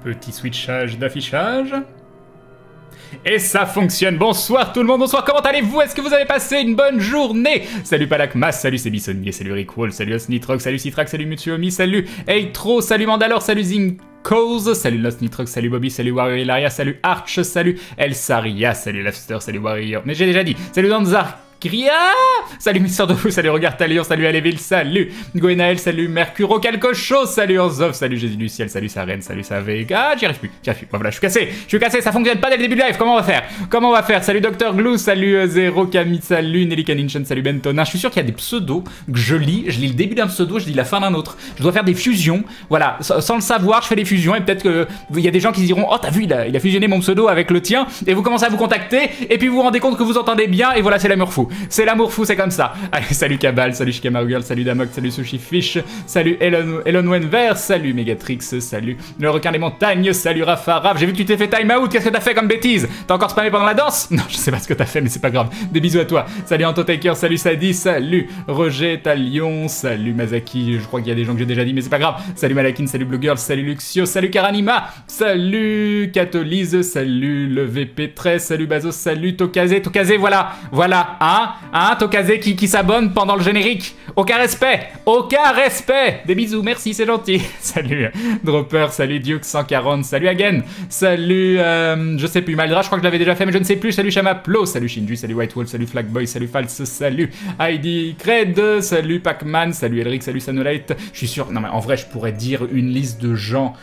Petit switchage d'affichage. Et ça fonctionne. Bonsoir tout le monde, bonsoir, comment allez-vous? Est-ce que vous avez passé une bonne journée? Salut Palakmas, salut Sebisonier, salut Rick Wall, salut Osnitrox, salut Citrax, salut Mutsuomi, salut Eitro, salut Mandalore, salut Zinkose, salut Lost Nitrox, salut Bobby, salut Warrior Ilaria, salut Arch, salut Elsaria, salut Lafster, salut Warrior, mais j'ai déjà dit, salut Danzar, salut Mister Dofou, salut Regard Talion, salut Aléville, salut Gwenaël, salut Mercuro Calcocho, salut Orzov, salut Jésus du Ciel, salut Saren, salut Savega, j'y arrive plus, bon, voilà, je suis cassé, ça fonctionne pas dès le début du live, comment on va faire, salut Dr Glue, salut Zero Kami, salut Nelly Caninchan, salut Bentonin, je suis sûr qu'il y a des pseudos que je lis le début d'un pseudo, je lis la fin d'un autre, je dois faire des fusions, voilà, sans le savoir, je fais des fusions, et peut-être qu'il y a des gens qui se diront, oh t'as vu, il a fusionné mon pseudo avec le tien, et vous commencez à vous contacter, et puis vous vous rendez compte que vous entendez bien, et voilà, c'est l'amour fou. C'est l'amour fou, c'est comme ça. Allez, salut Cabal, salut Shikamaru Girl, salut Damok, salut Sushi Fish, salut Elon Wenver, salut Megatrix, salut le requin des montagnes, salut Rafa Raf. J'ai vu que tu t'es fait time out, qu'est-ce que t'as fait comme bêtise? T'as encore spammé pendant la danse? Non, je sais pas ce que t'as fait, mais c'est pas grave. Des bisous à toi. Salut Antotaker, salut Sadi, salut Roger Talion, salut Mazaki, je crois qu'il y a des gens que j'ai déjà dit, mais c'est pas grave. Salut Malakin, salut Blue Girl, salut Luxio, salut Karanima, salut Catolise, salut le VP13, salut Bazos, salut Tokaze, voilà, hein, Tokaze qui s'abonne pendant le générique. Aucun respect. Des bisous, merci, c'est gentil. Salut Dropper, salut Duke 140, salut Again, salut, je sais plus, Maldra, je crois que je l'avais déjà fait, mais je ne sais plus. Salut Chamaplo, salut Shinju, salut White Wolf, salut Flagboy, salut False, salut Heidi Cred, salut Pacman, salut Elric, salut Sanolite. Je suis sûr, non mais en vrai, je pourrais dire une liste de gens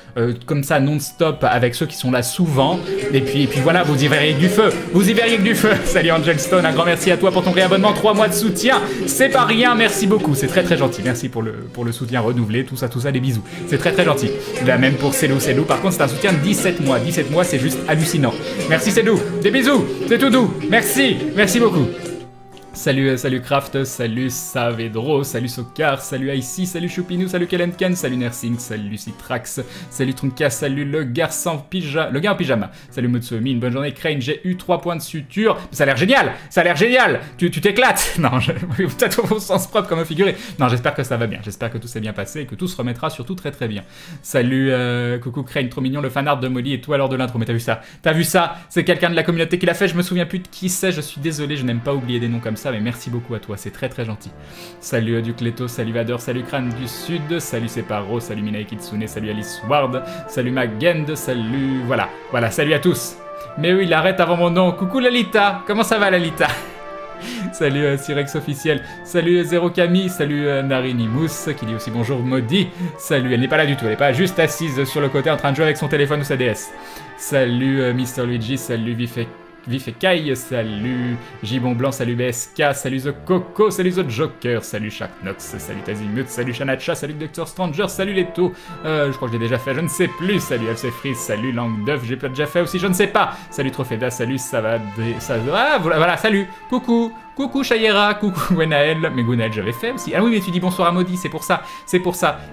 comme ça non-stop avec ceux qui sont là souvent. Et puis voilà, vous y verriez que du feu. Salut Angel Stone, un grand merci à toi pour ton réabonnement, 3 mois de soutien, c'est pas rien, merci beaucoup, c'est très gentil, merci pour le soutien renouvelé, tout ça, des bisous, c'est très gentil. Là même pour Célou, par contre c'est un soutien de 17 mois, c'est juste hallucinant. Merci Célou, des bisous, c'est tout doux, merci beaucoup. Salut Kraft, salut Savedro, salut Sokar, salut Icy, salut Choupinou, salut Kelenken, salut Nursing, salut Citrax, salut Trunka, salut le gars en pyjama, salut Mutsuomi, une bonne journée Crane, j'ai eu 3 points de suture, ça a l'air génial, tu t'éclates, non, peut-être au sens propre comme un figuré, non, j'espère que ça va bien, j'espère que tout s'est bien passé et que tout se remettra surtout très bien. Salut coucou Crane, trop mignon, le fanart de Molly et toi lors de l'intro, mais t'as vu ça, c'est quelqu'un de la communauté qui l'a fait, je me souviens plus de qui c'est, je suis désolé, je n'aime pas oublier des noms comme ça, mais merci beaucoup à toi, c'est très gentil. Salut Ducleto, salut Vader, salut Crâne du Sud, salut Separo, salut Minae Kitsune, salut Alice Ward, salut Magend, salut... Voilà, salut à tous. Mais oui, il arrête avant mon nom. Coucou Lalita, comment ça va Lalita? Salut Cyrex officiel, salut Zero Kami, salut Narinimus qui dit aussi bonjour Maudit, salut, elle n'est pas là du tout, elle est pas juste assise sur le côté en train de jouer avec son téléphone ou sa DS. Salut Mr Luigi, salut Vifekai, salut Gibon Blanc, salut BSK, salut The Coco, salut The Joker, salut Sharknox, salut Tazimut, salut Shanacha, salut Dr Stranger, salut Leto, je crois que j'ai déjà fait, je ne sais plus, salut FC Freeze, salut Langue d'œuf, j'ai peut-être déjà fait aussi, je ne sais pas, salut Tropheda, salut voilà, salut, coucou Shayera, coucou Gwenaël, mais Gwenaël j'avais fait aussi, ah oui mais tu dis bonsoir à Maudit, c'est pour ça,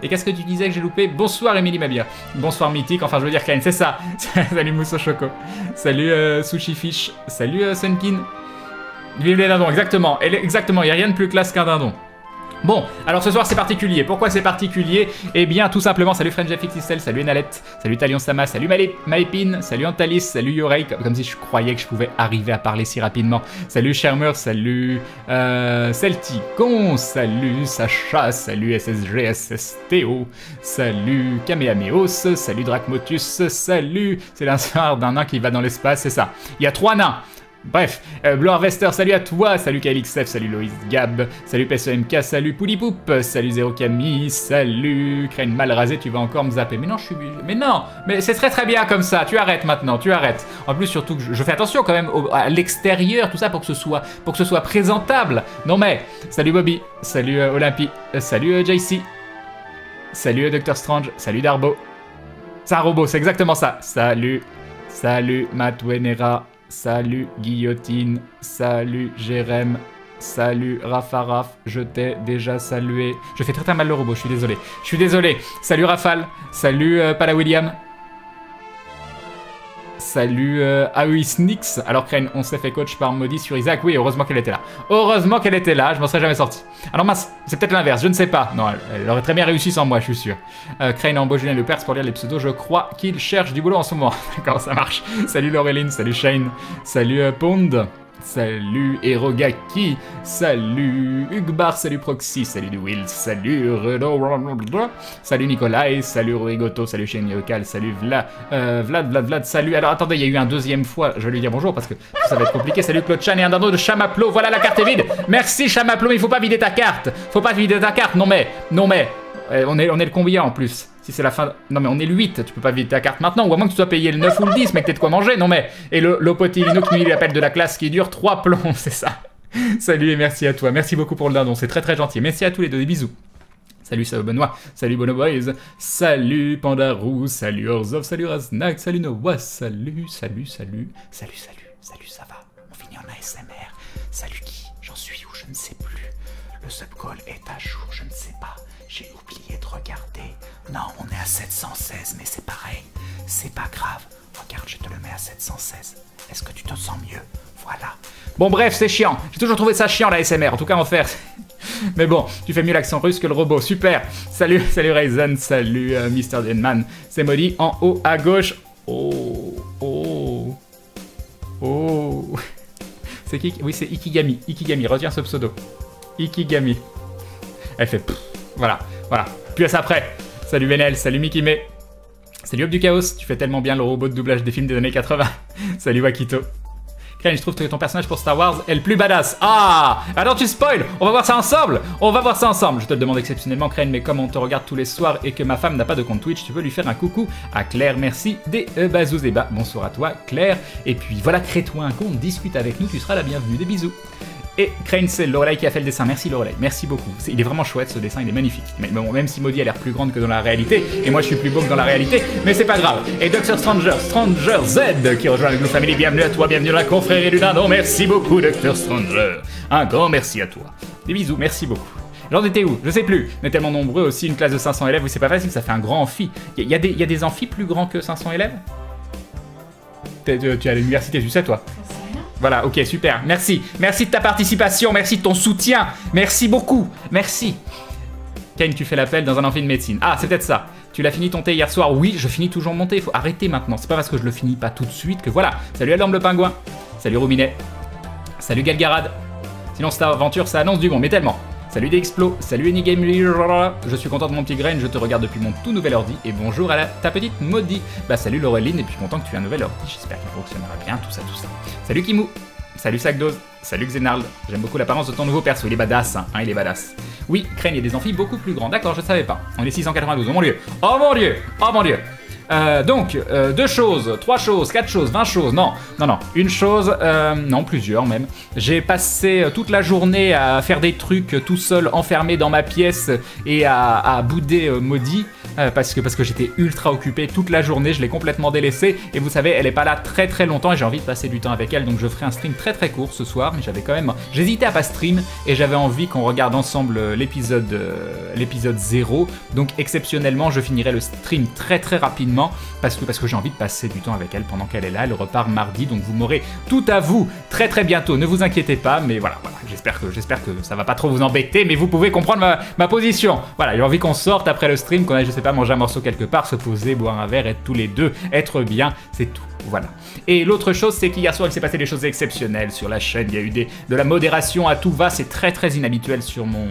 et qu'est-ce que tu disais que j'ai loupé? Bonsoir Emily Mabir, bonsoir Mythique, enfin je veux dire Kane, c'est ça, salut Mousso Choco, salut Sushi Fish, salut Sunkin, vive les dindons, exactement, il n'y a rien de plus classe qu'un dindon. Bon, alors ce soir c'est particulier. Pourquoi c'est particulier? Eh bien tout simplement, salut FrenchFXXL, salut Enalette, salut Talion Sama, salut Maépine, salut Antalis, salut Yorei, comme si je croyais que je pouvais arriver à parler si rapidement. Salut Shermer, salut Celticon, salut Sacha, salut SSG, SSTO, salut Kamehameos, salut Dracmotus, salut... C'est l'instar d'un nain qui va dans l'espace, c'est ça. Il y a 3 nains. Bref, Blue Harvester, salut à toi, salut KLXF, salut Loïs Gab, salut PSEMK, salut Poulipoup, salut Zero Camille, salut Crane mal rasé, tu vas encore me zapper. Mais non, mais c'est très bien comme ça, tu arrêtes maintenant, tu arrêtes. En plus, surtout que je fais attention quand même à l'extérieur, tout ça pour que ce soit présentable. Non mais, salut Bobby, salut Olympie, salut JC, salut Dr Strange, salut Darbo, Sarobo, c'est exactement ça. Salut Matt Wenera. Salut Guillotine, salut Jérém, salut Rafaraf, je t'ai déjà salué. Je fais très mal le robot, je suis désolé. Salut Rafale, salut Pala William. Salut Aoisnix. Alors Crane, on s'est fait coach par Maudit sur Isaac. Oui, heureusement qu'elle était là. Heureusement qu'elle était là, je m'en serais jamais sorti. Alors mince, c'est peut-être l'inverse, je ne sais pas. Non, elle aurait très bien réussi sans moi, je suis sûr. Crane embauche Julien Lepers pour lire les pseudos. Je crois qu'il cherche du boulot en ce moment. D'accord, ça marche. Salut Laureline, salut Shane, salut Pond. Salut Erogaki, salut Ugbar, salut Proxy, salut Will, salut Renaud, salut Nikolai, salut Rigoto, salut Shane Yokal, salut Vlad, salut. Alors attendez, il y a eu un deuxième fois, je vais lui dire bonjour parce que ça va être compliqué. Salut Claude Chan et un dindon de Chamaplo, voilà la carte est vide. Merci Chamaplo, mais il faut pas vider ta carte. Faut pas vider ta carte, non mais, on est le combien en plus? Si c'est la fin... Non mais on est le 8, tu peux pas vider ta carte maintenant, ou à moins que tu sois payé le 9 ou le 10, mais que t'aies de quoi manger, non mais... Et le Lopotilino qui nous appelle de la classe qui dure 3 plombs, c'est ça. Salut et merci à toi, merci beaucoup pour le dindon, c'est très très gentil. Merci à tous les deux, des bisous. Salut Sao Benoît, salut Bono Boys, salut Pandarou, salut Orzov, salut Raznak, salut Noah, salut, ça va, on finit en ASMR. Salut qui? J'en suis où? Je ne sais plus. Le subcall est à jour, je ne sais pas. J'ai oublié de regarder. Non, on est à 716, mais c'est pareil. C'est pas grave. Regarde, je te le mets à 716. Est-ce que tu te sens mieux? Voilà. Bon, bref, c'est chiant. J'ai toujours trouvé ça chiant, la SMR. En tout cas, en faire. Mais bon, tu fais mieux l'accent russe que le robot. Super. Salut Raisin. Salut, Mr. Denman. C'est Maudit en haut à gauche. Oh. C'est qui? Oui, c'est Ikigami. Ikigami, retiens ce pseudo. Ikigami. Elle fait... Voilà. Puis à ça après. Salut Venel, salut Mickey May. Salut Hope du Chaos, tu fais tellement bien le robot de doublage des films des années 80. Salut Wakito. Crane, je trouve que ton personnage pour Star Wars est le plus badass. Ah! Alors tu spoil! On va voir ça ensemble! Je te le demande exceptionnellement, Crane, mais comme on te regarde tous les soirs et que ma femme n'a pas de compte Twitch, tu peux lui faire un coucou à Claire. Merci des bazous et bas. Bonsoir à toi, Claire. Et puis voilà, crée-toi un compte, discute avec nous, tu seras la bienvenue. Des bisous. Et Crane, c'est Lorelai qui a fait le dessin. Merci Lorelai, merci beaucoup. Il est vraiment chouette ce dessin, il est magnifique. Mais bon, même si Maudit a l'air plus grande que dans la réalité, et moi je suis plus beau que dans la réalité, mais c'est pas grave. Et Dr Stranger Z qui rejoint la Glue Family, bienvenue à toi, bienvenue dans la confrérie du dindon. Merci beaucoup Dr Stranger. Un grand merci à toi. Des bisous, merci beaucoup. J'en étais où? Je sais plus. On est tellement nombreux aussi, une classe de 500 élèves, oui c'est pas facile, ça fait un grand amphi. Il y a des amphis plus grands que 500 élèves? Tu es à l'université, tu sais toi? Voilà, ok, super. Merci. Merci de ta participation, merci de ton soutien. Merci beaucoup. Merci. Kane, tu fais l'appel dans un amphi de médecine. Ah, c'est peut-être ça. Tu l'as fini ton thé hier soir? Oui, je finis toujours mon thé. Il faut arrêter maintenant. C'est pas parce que je le finis pas tout de suite que voilà. Salut Alorme le pingouin. Salut Rouminet. Salut Galgarad. Sinon, cette aventure, ça annonce du bon, mais tellement. Salut Dexplo, salut Anygame, je suis content de mon petit grain, je te regarde depuis mon tout nouvel ordi, et bonjour à ta petite Maudit. Bah salut Laureline, et puis content que tu aies un nouvel ordi, j'espère qu'il fonctionnera bien, tout ça. Salut Kimou, salut Sagdose, salut Xenarld, j'aime beaucoup l'apparence de ton nouveau perso, il est badass, hein, il est badass. Oui, Crane, il y a des amphis beaucoup plus grands, d'accord, je savais pas, on est 692, oh mon dieu, oh mon dieu, oh mon dieu. Donc, 2 choses, 3 choses, 4 choses, 20 choses, non, une chose, non, plusieurs même. J'ai passé toute la journée à faire des trucs tout seul, enfermé dans ma pièce et à bouder Maudit, parce que j'étais ultra occupé toute la journée, je l'ai complètement délaissée, et vous savez, elle est pas là très très longtemps, et j'ai envie de passer du temps avec elle, donc je ferai un stream très très court ce soir, mais j'avais quand même... J'hésitais à pas stream, et j'avais envie qu'on regarde ensemble l'épisode 0, donc exceptionnellement, je finirai le stream très très rapidement, parce que j'ai envie de passer du temps avec elle pendant qu'elle est là. Elle repart mardi, donc vous m'aurez tout à vous très très bientôt. Ne vous inquiétez pas, mais voilà, j'espère que ça va pas trop vous embêter, mais vous pouvez comprendre ma position. Voilà, j'ai envie qu'on sorte après le stream, qu'on aille, je sais pas, manger un morceau quelque part, se poser, boire un verre, être tous les deux, être bien, c'est tout. Voilà. Et l'autre chose, c'est qu'hier soir, il s'est passé des choses exceptionnelles sur la chaîne. Il y a eu de la modération à tout va. C'est très très inhabituel sur mon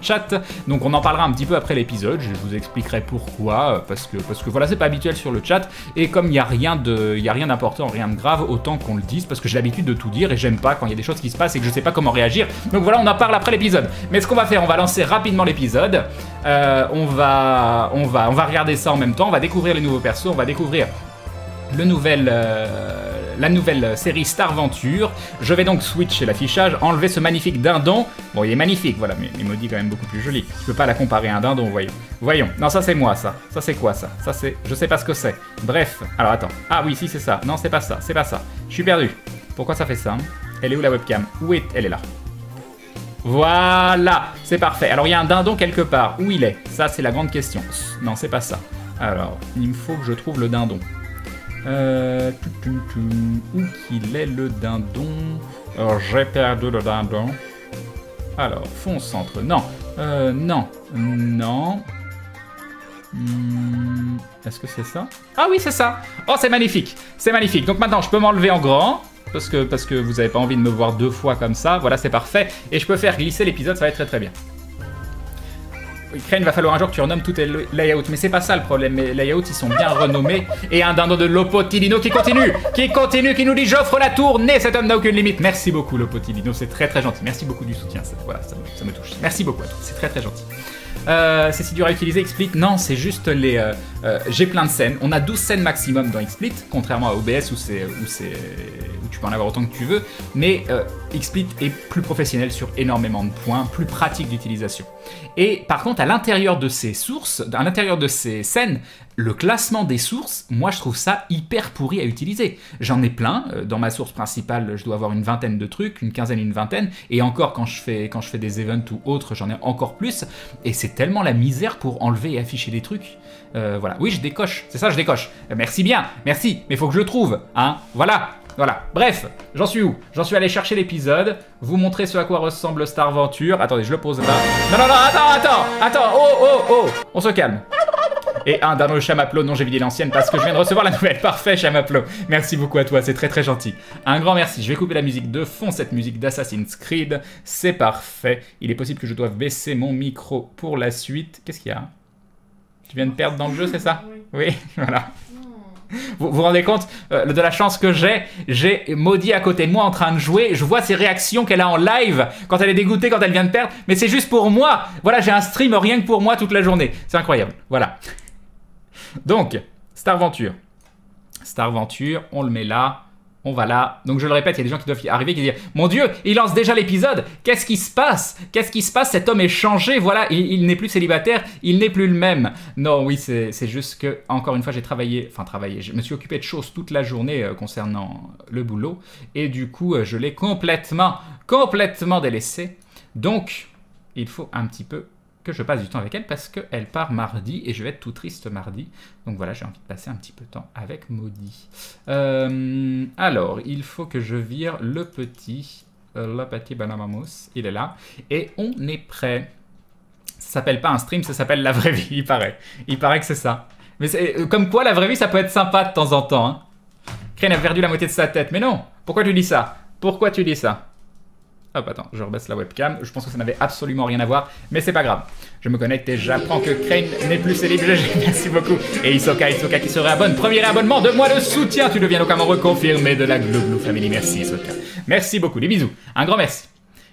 chat. Donc on en parlera un petit peu après l'épisode. Je vous expliquerai pourquoi. Parce que voilà, c'est pas habituel sur le chat. Et comme il n'y a rien d'important, rien de grave, autant qu'on le dise. Parce que j'ai l'habitude de tout dire et j'aime pas quand il y a des choses qui se passent et que je sais pas comment réagir. Donc voilà, on en parle après l'épisode. Mais ce qu'on va faire, on va lancer rapidement l'épisode. On va regarder ça en même temps. On va découvrir les nouveaux persos. On va découvrir la nouvelle série Starventure. Je vais donc switcher l'affichage, enlever ce magnifique dindon. Bon, il est magnifique, voilà, mais Maudit est quand même beaucoup plus joli. Je peux pas la comparer à un dindon, voyons. Non, ça c'est moi, ça. Ça c'est quoi, ça? Ça c'est... Je sais pas ce que c'est. Bref, alors attends. Ah oui, si, c'est ça. Non, c'est pas ça, c'est pas ça. Je suis perdu. Pourquoi ça fait ça? Elle est où la webcam? Où est... Elle est là. Voilà, c'est parfait. Alors, il y a un dindon quelque part. Où il est? Ça, c'est la grande question. Non, c'est pas ça. Alors, il me faut que je trouve le dindon. Où qu'il est le dindon? Alors, j'ai perdu le dindon. Alors, fond centre. Non. Non. Non. Est-ce que c'est ça? Ah oui, c'est ça. Oh, c'est magnifique. C'est magnifique. Donc maintenant, je peux m'enlever en grand. Parce que vous n'avez pas envie de me voir deux fois comme ça. Voilà, c'est parfait. Et je peux faire glisser l'épisode, ça va être très très bien. Crane, va falloir un jour que tu renommes tous tes layouts. Mais c'est pas ça le problème. Mes layouts, ils sont bien renommés. Et un dindon de Lopotilino qui continue, qui nous dit j'offre la tournée. Cet homme n'a aucune limite. Merci beaucoup, Lopotilino. C'est très très gentil. Merci beaucoup du soutien. Voilà, ça me touche. Merci beaucoup à toi. C'est très très gentil. C'est si dur à utiliser XSplit? Non, c'est juste les... j'ai plein de scènes. On a 12 scènes maximum dans XSplit, contrairement à OBS où tu peux en avoir autant que tu veux. Mais XSplit est plus professionnel sur énormément de points, plus pratique d'utilisation. Et par contre, à l'intérieur de ces sources, à l'intérieur de ces scènes, le classement des sources, moi je trouve ça hyper pourri à utiliser. J'en ai plein. Dans ma source principale, je dois avoir une vingtaine de trucs, une quinzaine, une vingtaine. Et encore, quand je fais des events ou autres, j'en ai encore plus. Et c'est tellement la misère pour enlever et afficher des trucs. Voilà. Oui, je décoche. C'est ça, je décoche. Merci bien. Merci. Mais il faut que je le trouve. Hein. Voilà. Voilà. Bref, j'en suis où? J'en suis allé chercher l'épisode, vous montrer ce à quoi ressemble Starventure. Attendez, je le pose là. Non, non, non, attends. Oh. On se calme. Et un dindon Chamaplo, non j'ai vidé l'ancienne parce que je viens de recevoir la nouvelle. Parfait Chamaplo, merci beaucoup à toi, c'est très très gentil. Un grand merci, je vais couper la musique de fond, cette musique d'Assassin's Creed, c'est parfait. Il est possible que je doive baisser mon micro pour la suite. Qu'est-ce qu'il y a? Tu viens de perdre dans le jeu, c'est ça? Oui, voilà. Vous vous rendez compte de la chance que j'ai Maudit à côté de moi en train de jouer, je vois ses réactions qu'elle a en live quand elle est dégoûtée, quand elle vient de perdre, mais c'est juste pour moi. Voilà, j'ai un stream rien que pour moi toute la journée, c'est incroyable, voilà. Donc, Starventure, on le met là, on va là. Donc je le répète, il y a des gens qui doivent y arriver qui disent « Mon Dieu, il lance déjà l'épisode, qu'est-ce qui se passe? Qu'est-ce qui se passe? Cet homme est changé, voilà, il n'est plus célibataire, il n'est plus le même. » Non, oui, c'est juste que, encore une fois, je me suis occupé de choses toute la journée concernant le boulot, et du coup, je l'ai complètement délaissé. Donc, il faut un petit peu que je passe du temps avec elle parce qu'elle part mardi et je vais être tout triste mardi. Donc voilà, j'ai envie de passer un petit peu de temps avec Maudit. Alors, il faut que je vire le petit Banamamos. Il est là. Et on est prêt. Ça s'appelle pas un stream, ça s'appelle la vraie vie, il paraît. Il paraît que c'est ça. Mais comme quoi, la vraie vie, ça peut être sympa de temps en temps. Hein. Crane a perdu la moitié de sa tête. Mais non, pourquoi tu dis ça? Pourquoi tu dis ça? Hop, attends, je rebaisse la webcam. Je pense que ça n'avait absolument rien à voir, mais c'est pas grave. Je me connecte et j'apprends que Crane n'est plus célib. Merci beaucoup. Et Isoka qui se réabonne. Premier abonnement de mois de soutien. Tu deviens donc un membre confirmé de la Glouglou Family. Merci Isoka. Merci beaucoup. Des bisous. Un grand merci.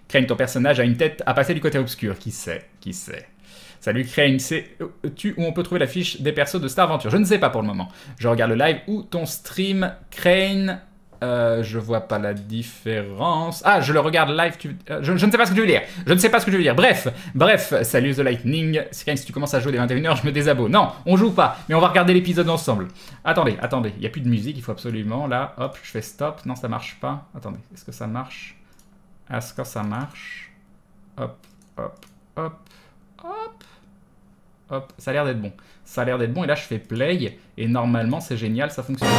Crane, ton personnage a une tête à passer du côté obscur. Qui sait? Salut Crane, sais-tu où on peut trouver la fiche des persos de Starventure? Je ne sais pas pour le moment. Je regarde le live ou ton stream, Crane. Je vois pas la différence. Ah, je le regarde live. Je ne sais pas ce que tu veux dire. Bref, salut The Lightning. Si tu commences à jouer dès 21h, je me désabonne. Non, on joue pas, mais on va regarder l'épisode ensemble. Attendez, il n'y a plus de musique, il faut absolument. Là, hop, je fais stop. Non, ça marche pas. Attendez, est-ce que ça marche? Hop. Ça a l'air d'être bon. Et là, je fais play. Et normalement, c'est génial, ça fonctionne.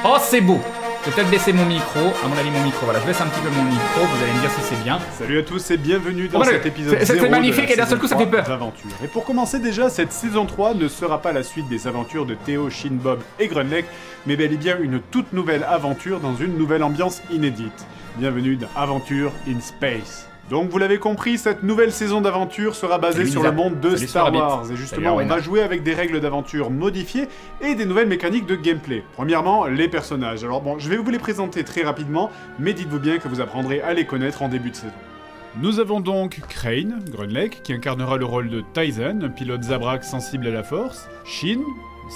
Oh, c'est beau. Je vais peut-être baisser mon micro. À mon avis, mon micro. Voilà, je baisse un petit peu mon micro. Vous allez me dire si c'est bien. Salut à tous et bienvenue dans cet épisode 0 c'est magnifique et d'un seul coup, ça fait peur. Et pour commencer déjà, cette saison 3 ne sera pas la suite des aventures de Théo, Shin, Bob et Grunlech, mais bel et bien une toute nouvelle aventure dans une nouvelle ambiance inédite. Bienvenue dans Aventure in Space. Donc vous l'avez compris, cette nouvelle saison d'aventure sera basée sur le monde de Star Wars. Et justement, on va jouer avec des règles d'aventure modifiées et des nouvelles mécaniques de gameplay. Premièrement, les personnages. Alors bon, je vais vous les présenter très rapidement, mais dites-vous bien que vous apprendrez à les connaître en début de saison. Nous avons donc Crane, Grunlech, qui incarnera le rôle de Tyson, un pilote Zabrak sensible à la force. Shin,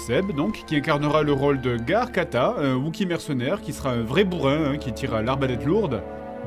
Seb, donc, qui incarnera le rôle de Gar Kata, un Wookiee mercenaire qui sera un vrai bourrin qui tire à l'arbalète lourde.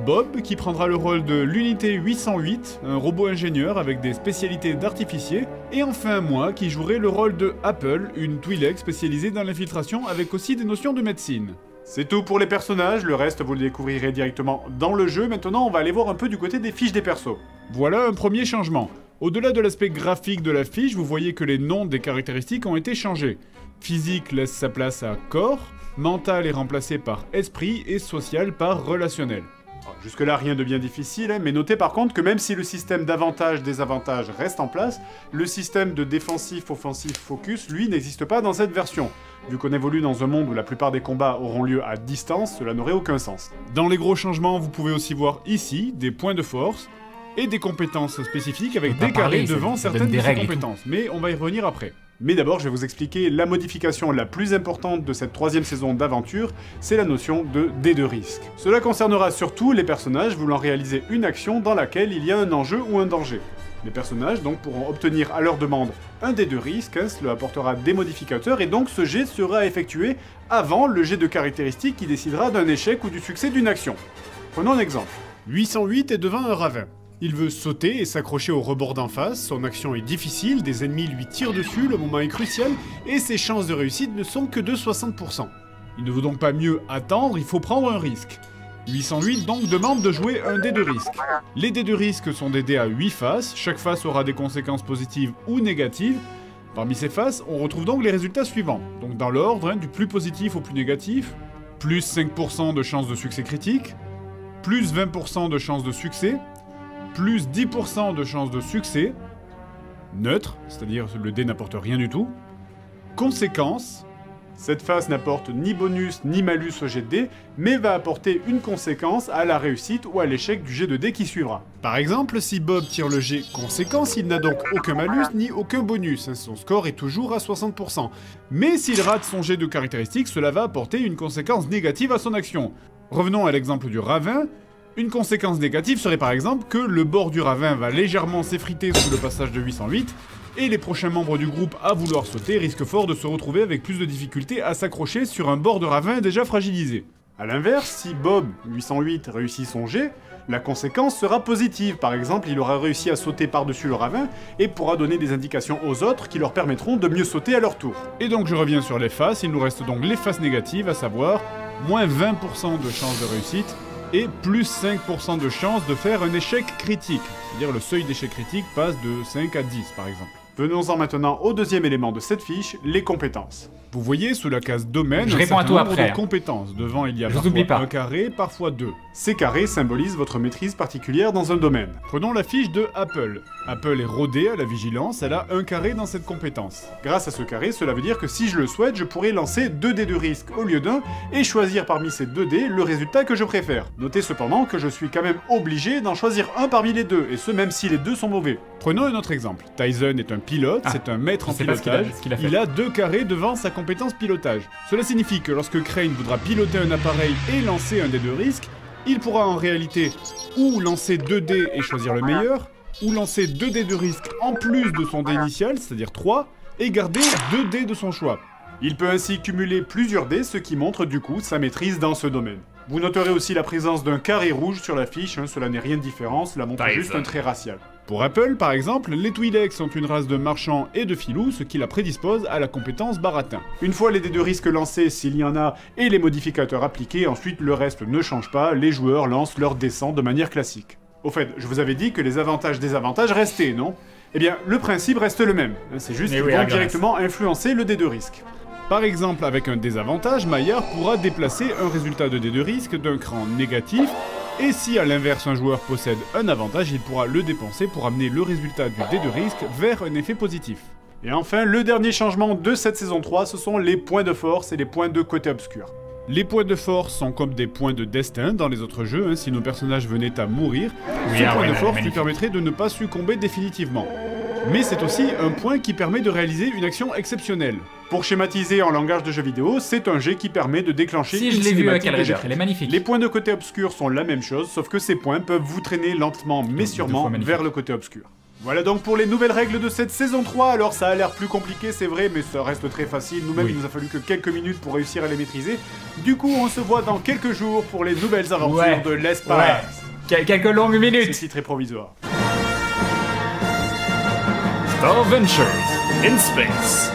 Bob, qui prendra le rôle de l'unité 808, un robot ingénieur avec des spécialités d'artificier. Et enfin moi, qui jouerai le rôle de Apple, une Twi'lek spécialisée dans l'infiltration avec aussi des notions de médecine. C'est tout pour les personnages, le reste vous le découvrirez directement dans le jeu. Maintenant on va aller voir un peu du côté des fiches des persos. Voilà un premier changement. Au-delà de l'aspect graphique de la fiche, vous voyez que les noms des caractéristiques ont été changés. Physique laisse sa place à corps, mental est remplacé par esprit et social par relationnel. Jusque-là, rien de bien difficile, mais notez par contre que même si le système d'avantage-désavantage reste en place, le système de défensif-offensif focus, lui, n'existe pas dans cette version. Vu qu'on évolue dans un monde où la plupart des combats auront lieu à distance, cela n'aurait aucun sens. Dans les gros changements, vous pouvez aussi voir ici des points de force et des compétences spécifiques avec des carrés devant certaines de ces compétences, mais on va y revenir après. Mais d'abord, je vais vous expliquer la modification la plus importante de cette troisième saison d'aventure, c'est la notion de dés de risque. Cela concernera surtout les personnages voulant réaliser une action dans laquelle il y a un enjeu ou un danger. Les personnages donc pourront obtenir à leur demande un dé de risque, cela apportera des modificateurs et donc ce jet sera effectué avant le jet de caractéristiques qui décidera d'un échec ou du succès d'une action. Prenons un exemple. 808 est devant un ravin. Il veut sauter et s'accrocher au rebord d'en face, son action est difficile, des ennemis lui tirent dessus, le moment est crucial, et ses chances de réussite ne sont que de 60%. Il ne vaut donc pas mieux attendre, il faut prendre un risque. 808 donc demande de jouer un dé de risque. Les dés de risque sont des dés à 8 faces, chaque face aura des conséquences positives ou négatives. Parmi ces faces, on retrouve donc les résultats suivants. Donc dans l'ordre, du plus positif au plus négatif, plus 5% de chances de succès critique, plus 20% de chances de succès, plus 10% de chances de succès, neutre, c'est-à-dire le dé n'apporte rien du tout, conséquence, cette phase n'apporte ni bonus ni malus au jet de dé, mais va apporter une conséquence à la réussite ou à l'échec du jet de dé qui suivra. Par exemple, si Bob tire le jet conséquence, il n'a donc aucun malus ni aucun bonus, son score est toujours à 60%. Mais s'il rate son jet de caractéristiques, cela va apporter une conséquence négative à son action. Revenons à l'exemple du ravin. Une conséquence négative serait par exemple que le bord du ravin va légèrement s'effriter sous le passage de 808, et les prochains membres du groupe à vouloir sauter risquent fort de se retrouver avec plus de difficultés à s'accrocher sur un bord de ravin déjà fragilisé. A l'inverse, si Bob, 808, réussit son jet, la conséquence sera positive. Par exemple, il aura réussi à sauter par-dessus le ravin et pourra donner des indications aux autres qui leur permettront de mieux sauter à leur tour. Et donc je reviens sur les faces, il nous reste donc les faces négatives, à savoir moins 20% de chances de réussite, et plus 5% de chance de faire un échec critique. C'est-à-dire le seuil d'échec critique passe de 5 à 10 par exemple. Venons-en maintenant au deuxième élément de cette fiche, les compétences. Vous voyez sous la case domaine, je réponds à tout après. De compétences. Devant, il y a parfois un carré, parfois deux. Ces carrés symbolisent votre maîtrise particulière dans un domaine. Prenons la fiche de Apple. Apple est rodée à la vigilance, elle a un carré dans cette compétence. Grâce à ce carré, cela veut dire que si je le souhaite, je pourrais lancer 2 dés de risque au lieu d'un et choisir parmi ces 2 dés le résultat que je préfère. Notez cependant que je suis quand même obligé d'en choisir un parmi les deux, et ce même si les deux sont mauvais. Prenons un autre exemple. Tyson est un pilote, c'est un maître en pilotage. Il a 2 carrés devant sa compétence pilotage. Cela signifie que lorsque Crane voudra piloter un appareil et lancer un dé de risque, il pourra en réalité ou lancer 2 dés et choisir le meilleur, ou lancer 2 dés de risque en plus de son dé initial, c'est-à-dire 3, et garder 2 dés de son choix. Il peut ainsi cumuler plusieurs dés, ce qui montre du coup sa maîtrise dans ce domaine. Vous noterez aussi la présence d'un carré rouge sur la fiche, cela n'est rien de différent, cela montre juste un trait racial. Pour Apple, par exemple, les Twi'leks sont une race de marchands et de filous, ce qui la prédispose à la compétence baratin. Une fois les dés de risque lancés, s'il y en a, et les modificateurs appliqués, ensuite le reste ne change pas, les joueurs lancent leur descente de manière classique. Au fait, je vous avais dit que les avantages-désavantages restaient, non? Eh bien, le principe reste le même, c'est juste qu'ils vont directement influencer le dé de risque. Par exemple, avec un désavantage, Maillard pourra déplacer un résultat de dé de risque d'un cran négatif, et si à l'inverse un joueur possède un avantage, il pourra le dépenser pour amener le résultat du dé de risque vers un effet positif. Et enfin, le dernier changement de cette saison 3, ce sont les points de force et les points de côté obscur. Les points de force sont comme des points de destin dans les autres jeux, si nos personnages venaient à mourir, ce point de force lui permettrait de ne pas succomber définitivement. Mais c'est aussi un point qui permet de réaliser une action exceptionnelle. Pour schématiser en langage de jeu vidéo, c'est un jet qui permet de déclencher une cinématique légère. Elle est magnifique. Les points de côté obscur sont la même chose, sauf que ces points peuvent vous traîner lentement mais sûrement vers le côté obscur. Voilà donc pour les nouvelles règles de cette saison 3, alors ça a l'air plus compliqué c'est vrai, mais ça reste très facile, nous-mêmes il nous a fallu que quelques minutes pour réussir à les maîtriser. Du coup on se voit dans quelques jours pour les nouvelles aventures de l'espace. Quelques longues minutes. C'est très provisoire. Star Ventures in Space.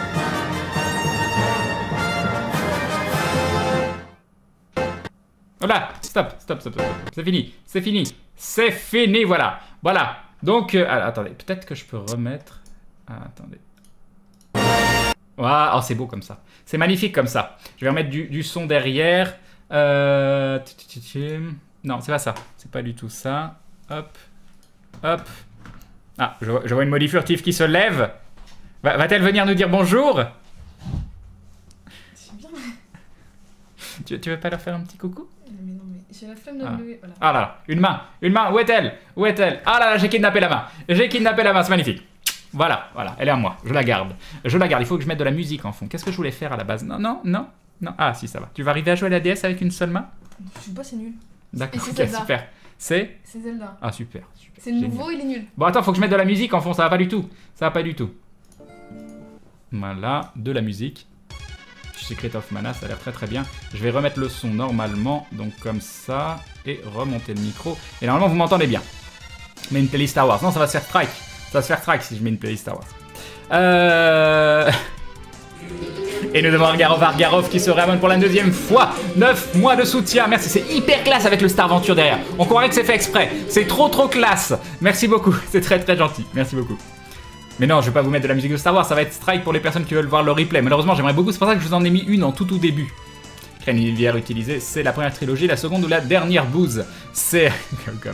Voilà, stop, c'est fini, voilà. Donc, attendez, peut-être que je peux remettre... Ah, attendez. Oh, c'est beau comme ça. C'est magnifique comme ça. Je vais remettre du son derrière. Non, c'est pas ça. C'est pas du tout ça. Hop. Hop. Ah, je vois une Molly furtive qui se lève. Va-t-elle venir nous dire bonjour? C'est bien. Tu veux pas leur faire un petit coucou? Mais non, mais j'ai la flemme de me lever. Voilà. Ah là, une main, où est-elle? Où est-elle? Ah là là, j'ai kidnappé la main. J'ai kidnappé la main, c'est magnifique. Voilà, elle est à moi, je la garde. Il faut que je mette de la musique en fond. Qu'est-ce que je voulais faire à la base? Non. Ah si, ça va. Tu vas arriver à jouer à la DS avec une seule main? Je sais pas, c'est nul. D'accord, Et ok, c'est Zelda. super. C'est Zelda. Ah super. C'est le Génial. nouveau, il est nul. Bon attends, faut que je mette de la musique en fond, ça va pas du tout. Voilà, de la musique. Secret of Mana, ça a l'air très très bien. Je vais remettre le son normalement, donc comme ça, et remonter le micro. Et normalement vous m'entendez bien. Mais une playlist Star Wars. Non, ça va se faire strike. Ça va se faire strike si je mets une playlist Star Wars. Et nous devons Argarov qui se réabonne pour la 2e fois. 9 mois de soutien. Merci, c'est hyper classe avec le Star Venture derrière. On croirait que c'est fait exprès. C'est trop classe. Merci beaucoup. C'est très très gentil. Merci beaucoup. Mais non, je vais pas vous mettre de la musique de Star Wars. Ça va être strike pour les personnes qui veulent voir le replay. Malheureusement, j'aimerais beaucoup. C'est pour ça que je vous en ai mis une en tout début. Crène utilisée, c'est la première trilogie, la seconde ou la dernière bouse. C'est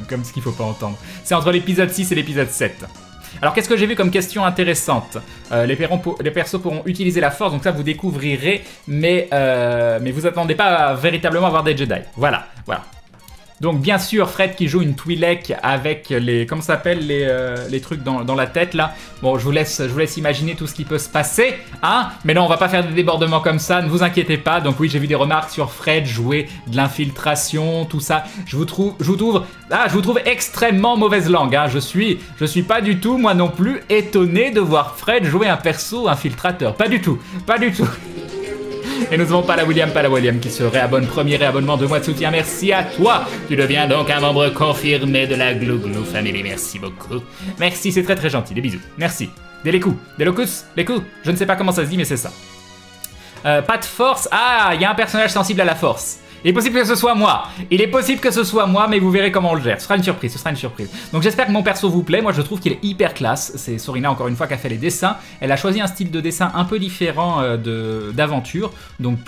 comme ce qu'il faut pas entendre. C'est entre l'épisode 6 et l'épisode 7. Alors qu'est-ce que j'ai vu comme question intéressante? Les persos pourront utiliser la force, donc ça vous découvrirez, mais vous attendez pas à véritablement avoir des Jedi. Voilà. Donc bien sûr, Fred qui joue une Twi'lek avec les... Comment ça s'appelle les trucs dans la tête là. Bon, je vous laisse imaginer tout ce qui peut se passer, hein. Mais non, on va pas faire des débordements comme ça, ne vous inquiétez pas. Donc oui, j'ai vu des remarques sur Fred jouer de l'infiltration, tout ça. Je vous trouve extrêmement mauvaise langue, hein. Je suis pas du tout, moi non plus, étonné de voir Fred jouer un perso infiltrateur. Pas du tout. Et nous avons William qui se réabonne, premier réabonnement de mois de soutien, merci à toi. Tu deviens donc un membre confirmé de la Glou Glou Family, merci beaucoup. Merci, c'est très très gentil, des bisous, merci. Des locus, je ne sais pas comment ça se dit mais c'est ça. Pas de force, il y a un personnage sensible à la force. Il est possible que ce soit moi, mais vous verrez comment on le gère, ce sera une surprise. Donc j'espère que mon perso vous plaît, moi je trouve qu'il est hyper classe, c'est Sorina encore une fois qui a fait les dessins, elle a choisi un style de dessin un peu différent d'aventure, donc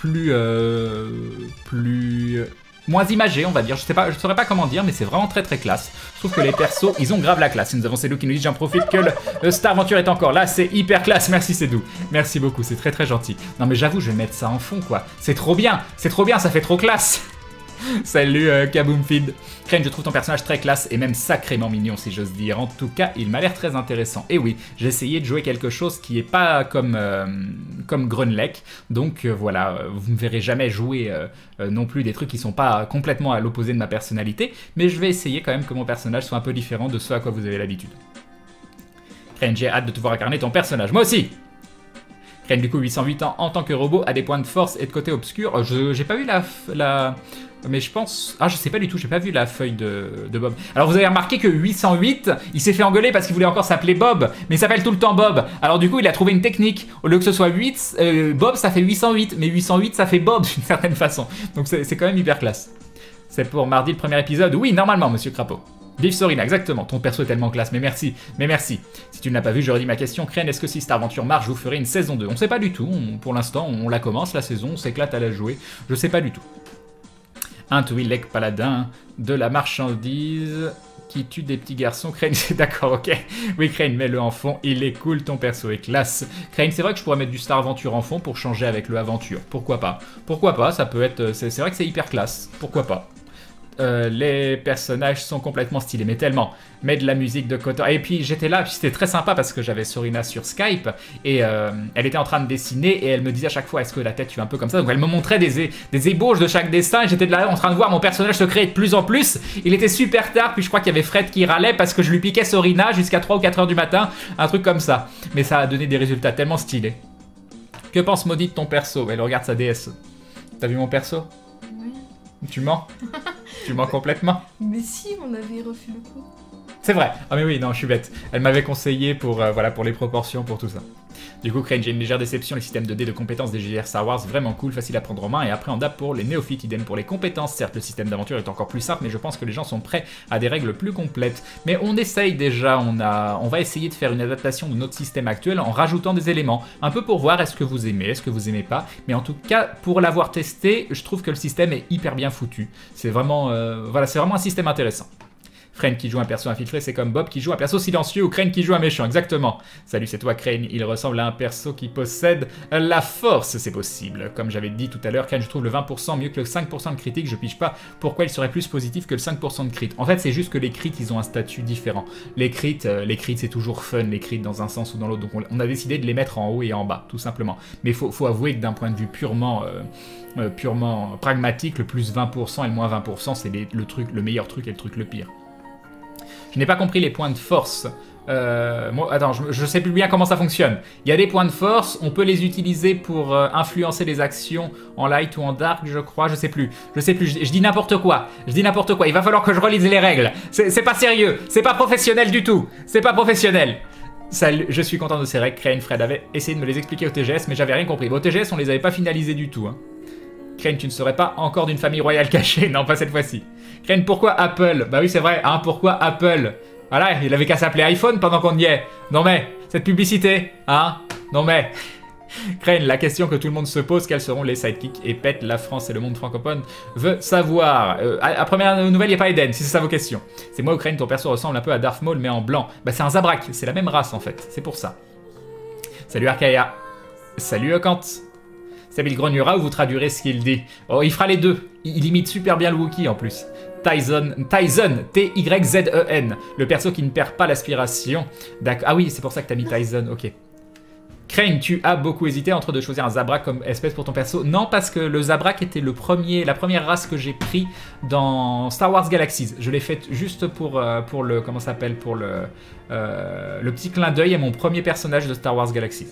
moins imagé on va dire, je saurais pas comment dire, mais c'est vraiment très très classe. Je trouve que les persos, ils ont grave la classe. Et nous avons Cédou qui nous dit, j'en profite que le Star Venture est encore là, c'est hyper classe, merci Cédou. Merci beaucoup, c'est très très gentil. Non mais j'avoue, je vais mettre ça en fond quoi, c'est trop bien, ça fait trop classe. Salut Kaboomfeed. Crane, je trouve ton personnage très classe et même sacrément mignon si j'ose dire. En tout cas, il m'a l'air très intéressant. Et oui, j'ai essayé de jouer quelque chose qui est pas comme Grunlech. Donc voilà, vous me verrez jamais jouer non plus des trucs qui sont pas complètement à l'opposé de ma personnalité. Mais je vais essayer quand même que mon personnage soit un peu différent de ce à quoi vous avez l'habitude. Crane, j'ai hâte de te voir incarner ton personnage. Moi aussi. Crane, du coup, 808 ans en tant que robot, a des points de force et de côté obscur. J'ai pas vu la... Mais je pense... je sais pas du tout, j'ai pas vu la feuille de Bob. Alors vous avez remarqué que 808, il s'est fait engueuler parce qu'il voulait encore s'appeler Bob, mais il s'appelle tout le temps Bob. Alors du coup, il a trouvé une technique. Au lieu que ce soit 8, Bob ça fait 808, mais 808 ça fait Bob d'une certaine façon. Donc c'est quand même hyper classe. C'est pour mardi le premier épisode. Oui, normalement, monsieur Crapaud. Vive Sorina, exactement. Ton perso est tellement classe, mais merci. Si tu ne l'as pas vu, je redis ma question. Crane, est-ce que si Star Venture marche, vous ferez une saison 2? On sait pas du tout. Pour l'instant, on la commence, la saison, on s'éclate à la jouer. Je sais pas du tout. Un Twi'lek paladin de la marchandise qui tue des petits garçons. Crane, c'est d'accord, ok. Oui, Crane, mets-le en fond. Il est cool, ton perso est classe. Crane, c'est vrai que je pourrais mettre du Star Venture en fond pour changer avec le Aventure. Pourquoi pas, ça peut être... C'est vrai que c'est hyper classe. Pourquoi pas. Les personnages sont complètement stylés, mais tellement. Mets de la musique de Kotor. Et puis j'étais là, puis c'était très sympa parce que j'avais Sorina sur Skype et elle était en train de dessiner et elle me disait à chaque fois est-ce que la tête tu es un peu comme ça. Donc elle me montrait des ébauches de chaque dessin et j'étais là en train de voir mon personnage se créer de plus en plus. Il était super tard, puis je crois qu'il y avait Fred qui râlait parce que je lui piquais Sorina jusqu'à 3 ou 4 heures du matin, un truc comme ça. Mais ça a donné des résultats tellement stylés. Que pense Maudit de ton perso? Elle regarde sa DS. T'as vu mon perso? Oui. Tu mens? Tu mens complètement? Mais si, on avait refait le coup. C'est vrai. Ah mais oui, non, je suis bête. Elle m'avait conseillé pour, voilà, pour les proportions, pour tout ça. Du coup, Crane, j'ai une légère déception. Les systèmes de dés de compétences des JDR Star Wars, vraiment cool, facile à prendre en main et appréhendable pour les néophytes. Idem pour les compétences. Certes, le système d'aventure est encore plus simple, mais je pense que les gens sont prêts à des règles plus complètes. Mais on essaye déjà, on va essayer de faire une adaptation de notre système actuel en rajoutant des éléments. Un peu pour voir est-ce que vous aimez, est-ce que vous aimez pas. Mais en tout cas, pour l'avoir testé, je trouve que le système est hyper bien foutu. C'est vraiment, voilà, c'est vraiment un système intéressant. Crane qui joue un perso infiltré, c'est comme Bob qui joue un perso silencieux ou Crane qui joue un méchant, exactement. Salut, c'est toi Crane, il ressemble à un perso qui possède la force, c'est possible. Comme j'avais dit tout à l'heure, Crane, je trouve le 20% mieux que le 5% de critique, je pige pas pourquoi il serait plus positif que le 5% de crit. En fait, c'est juste que les crits, ils ont un statut différent. Les crits c'est toujours fun, les crits dans un sens ou dans l'autre, donc on a décidé de les mettre en haut et en bas, tout simplement. Mais faut avouer que d'un point de vue purement pragmatique, le plus 20% et le moins 20%, c'est le meilleur truc et le truc le pire. Je n'ai pas compris les points de force. Attends, je sais plus bien comment ça fonctionne. Il y a des points de force, on peut les utiliser pour influencer les actions en light ou en dark, je crois, je sais plus, je dis n'importe quoi, il va falloir que je relise les règles. C'est pas sérieux, c'est pas professionnel du tout, c'est pas professionnel. Salut, je suis content de ces règles. Crane, Fred avait essayé de me les expliquer au TGS, mais j'avais rien compris. Au TGS, on les avait pas finalisés du tout, hein. Crane, tu ne serais pas encore d'une famille royale cachée. Non, pas cette fois-ci. Crane, pourquoi Apple? Bah oui, c'est vrai, hein, pourquoi Apple? Voilà, il avait qu'à s'appeler iPhone pendant qu'on y est. Non mais, cette publicité, hein? Non mais... Crane, la question que tout le monde se pose, quels seront les sidekicks et pète la France et le monde francophone veut savoir. À première nouvelle, il n'y a pas Eden, si c'est ça vos questions. C'est moi ou Crane, ton perso ressemble un peu à Darth Maul, mais en blanc. Bah c'est un Zabrak, c'est la même race en fait, c'est pour ça. Salut Archaea. Salut Okant. Salut le grognera ou vous traduirez ce qu'il dit. Oh, il fera les deux. Il imite super bien le Wookiee en plus. Tyson, T-Y-Z-E-N. Le perso qui ne perd pas l'aspiration. D'accord. Ah oui, c'est pour ça que t'as mis Tyson, ok. Crane, tu as beaucoup hésité entre de choisir un Zabrak comme espèce pour ton perso. Non, parce que le Zabrak était la première race que j'ai pris dans Star Wars Galaxies. Je l'ai faite juste pour le, comment ça s'appelle, pour le petit clin d'œil à mon premier personnage de Star Wars Galaxies.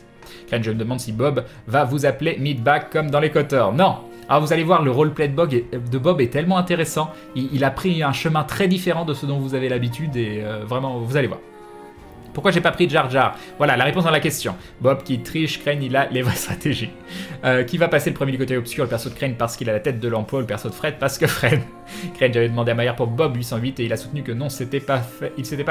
Crane, je me demande si Bob va vous appeler Meatbag comme dans les Kotor. Non. Alors vous allez voir, le roleplay de Bob est tellement intéressant. Il a pris un chemin très différent de ce dont vous avez l'habitude et vraiment, vous allez voir. Pourquoi j'ai pas pris Jar Jar? Voilà, la réponse à la question. Bob qui triche, Crane, il a les vraies stratégies. Qui va passer le premier du côté obscur? Le perso de Crane parce qu'il a la tête de l'emploi, le perso de Fred parce que Fred. Crane, j'avais demandé à Maillard pour Bob 808 et il a soutenu que non, il s'était pas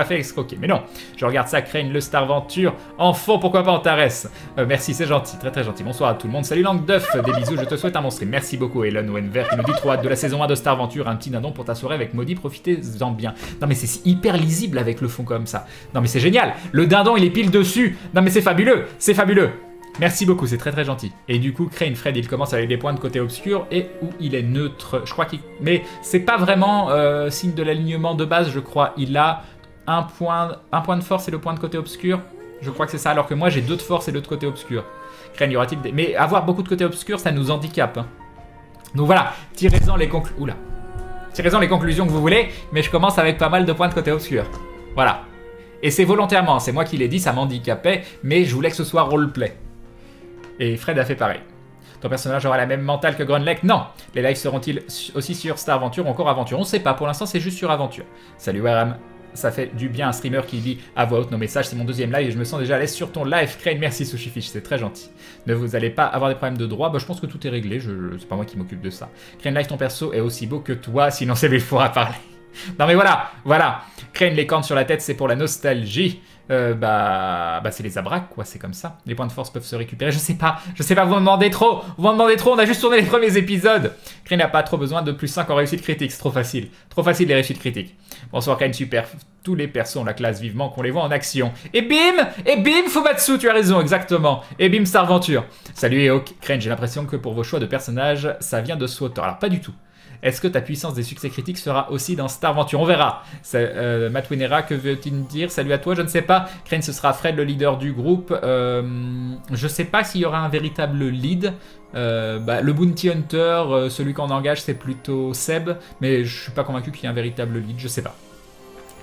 fait escroquer. Mais non, je regarde ça, Crane, le Star Venture, en fond, pourquoi pas Antares. Merci, c'est gentil, très très gentil. Bonsoir à tout le monde. Salut Langue d'œuf, des bisous, je te souhaite un bon stream. Merci beaucoup, Elon Wenver, qui nous dit trop hâte de la saison 1 de Star Venture, un petit nanon pour ta soirée avec Maudit, profitez-en bien. Non mais c'est hyper lisible avec le fond comme ça. Non mais c'est génial, le dindon il est pile dessus. Non mais c'est fabuleux, c'est fabuleux. Merci beaucoup, c'est très très gentil. Et du coup, Crane Fred, il commence avec des points de côté obscur et où il est neutre. Je crois qu'il... Mais c'est pas vraiment signe de l'alignement de base, je crois. Il a un point de force et le point de côté obscur. Je crois que c'est ça, alors que moi j'ai 2 de force et 2 de côté obscur. Crane, y aura-t-il des... Mais avoir beaucoup de côté obscur, ça nous handicape. Hein. Donc voilà, tirez-en les conclusions. Oula. Tirez-en les conclusions que vous voulez, mais je commence avec pas mal de points de côté obscur. Voilà. Et c'est volontairement, c'est moi qui l'ai dit, ça m'handicapait, mais je voulais que ce soit roleplay. Et Fred a fait pareil. Ton personnage aura la même mentale que Grunlech? Non. Les lives seront-ils aussi sur Star Aventure ou encore Aventure? On sait pas, pour l'instant c'est juste sur Aventure. Salut Waram, ça fait du bien un streamer qui dit à voix haute nos messages, c'est mon 2e live et je me sens déjà à l'aise sur ton live. Crane, merci Sushifish, c'est très gentil. Ne vous allez pas avoir des problèmes de droit? Bah, je pense que tout est réglé, c'est pas moi qui m'occupe de ça. Crane Live, ton perso est aussi beau que toi, sinon c'est lui pourra parler. Non mais voilà. Crane, les cornes sur la tête, c'est pour la nostalgie. Bah c'est les Zabrak, quoi, c'est comme ça. Les points de force peuvent se récupérer, je sais pas, vous m'en demandez trop, on a juste tourné les premiers épisodes. Crane n'a pas trop besoin de plus 5 en réussite critique, c'est trop facile les réussites critiques. Bonsoir Crane, super, tous les persos ont la classe, vivement qu'on les voit en action. Et bim, Fumatsu, tu as raison, exactement. Et bim, Star Venture. Salut Eok, Crane, j'ai l'impression que pour vos choix de personnages, ça vient de SWTOR. Alors pas du tout. Est-ce que ta puissance des succès critiques sera aussi dans Star Venture? On verra. Matt Winera, que veut-il dire? Salut à toi, je ne sais pas. Crane, ce sera Fred, le leader du groupe. Je sais pas s'il y aura un véritable lead. Le Bounty Hunter, celui qu'on engage, c'est plutôt Seb. Mais je suis pas convaincu qu'il y ait un véritable lead, je sais pas.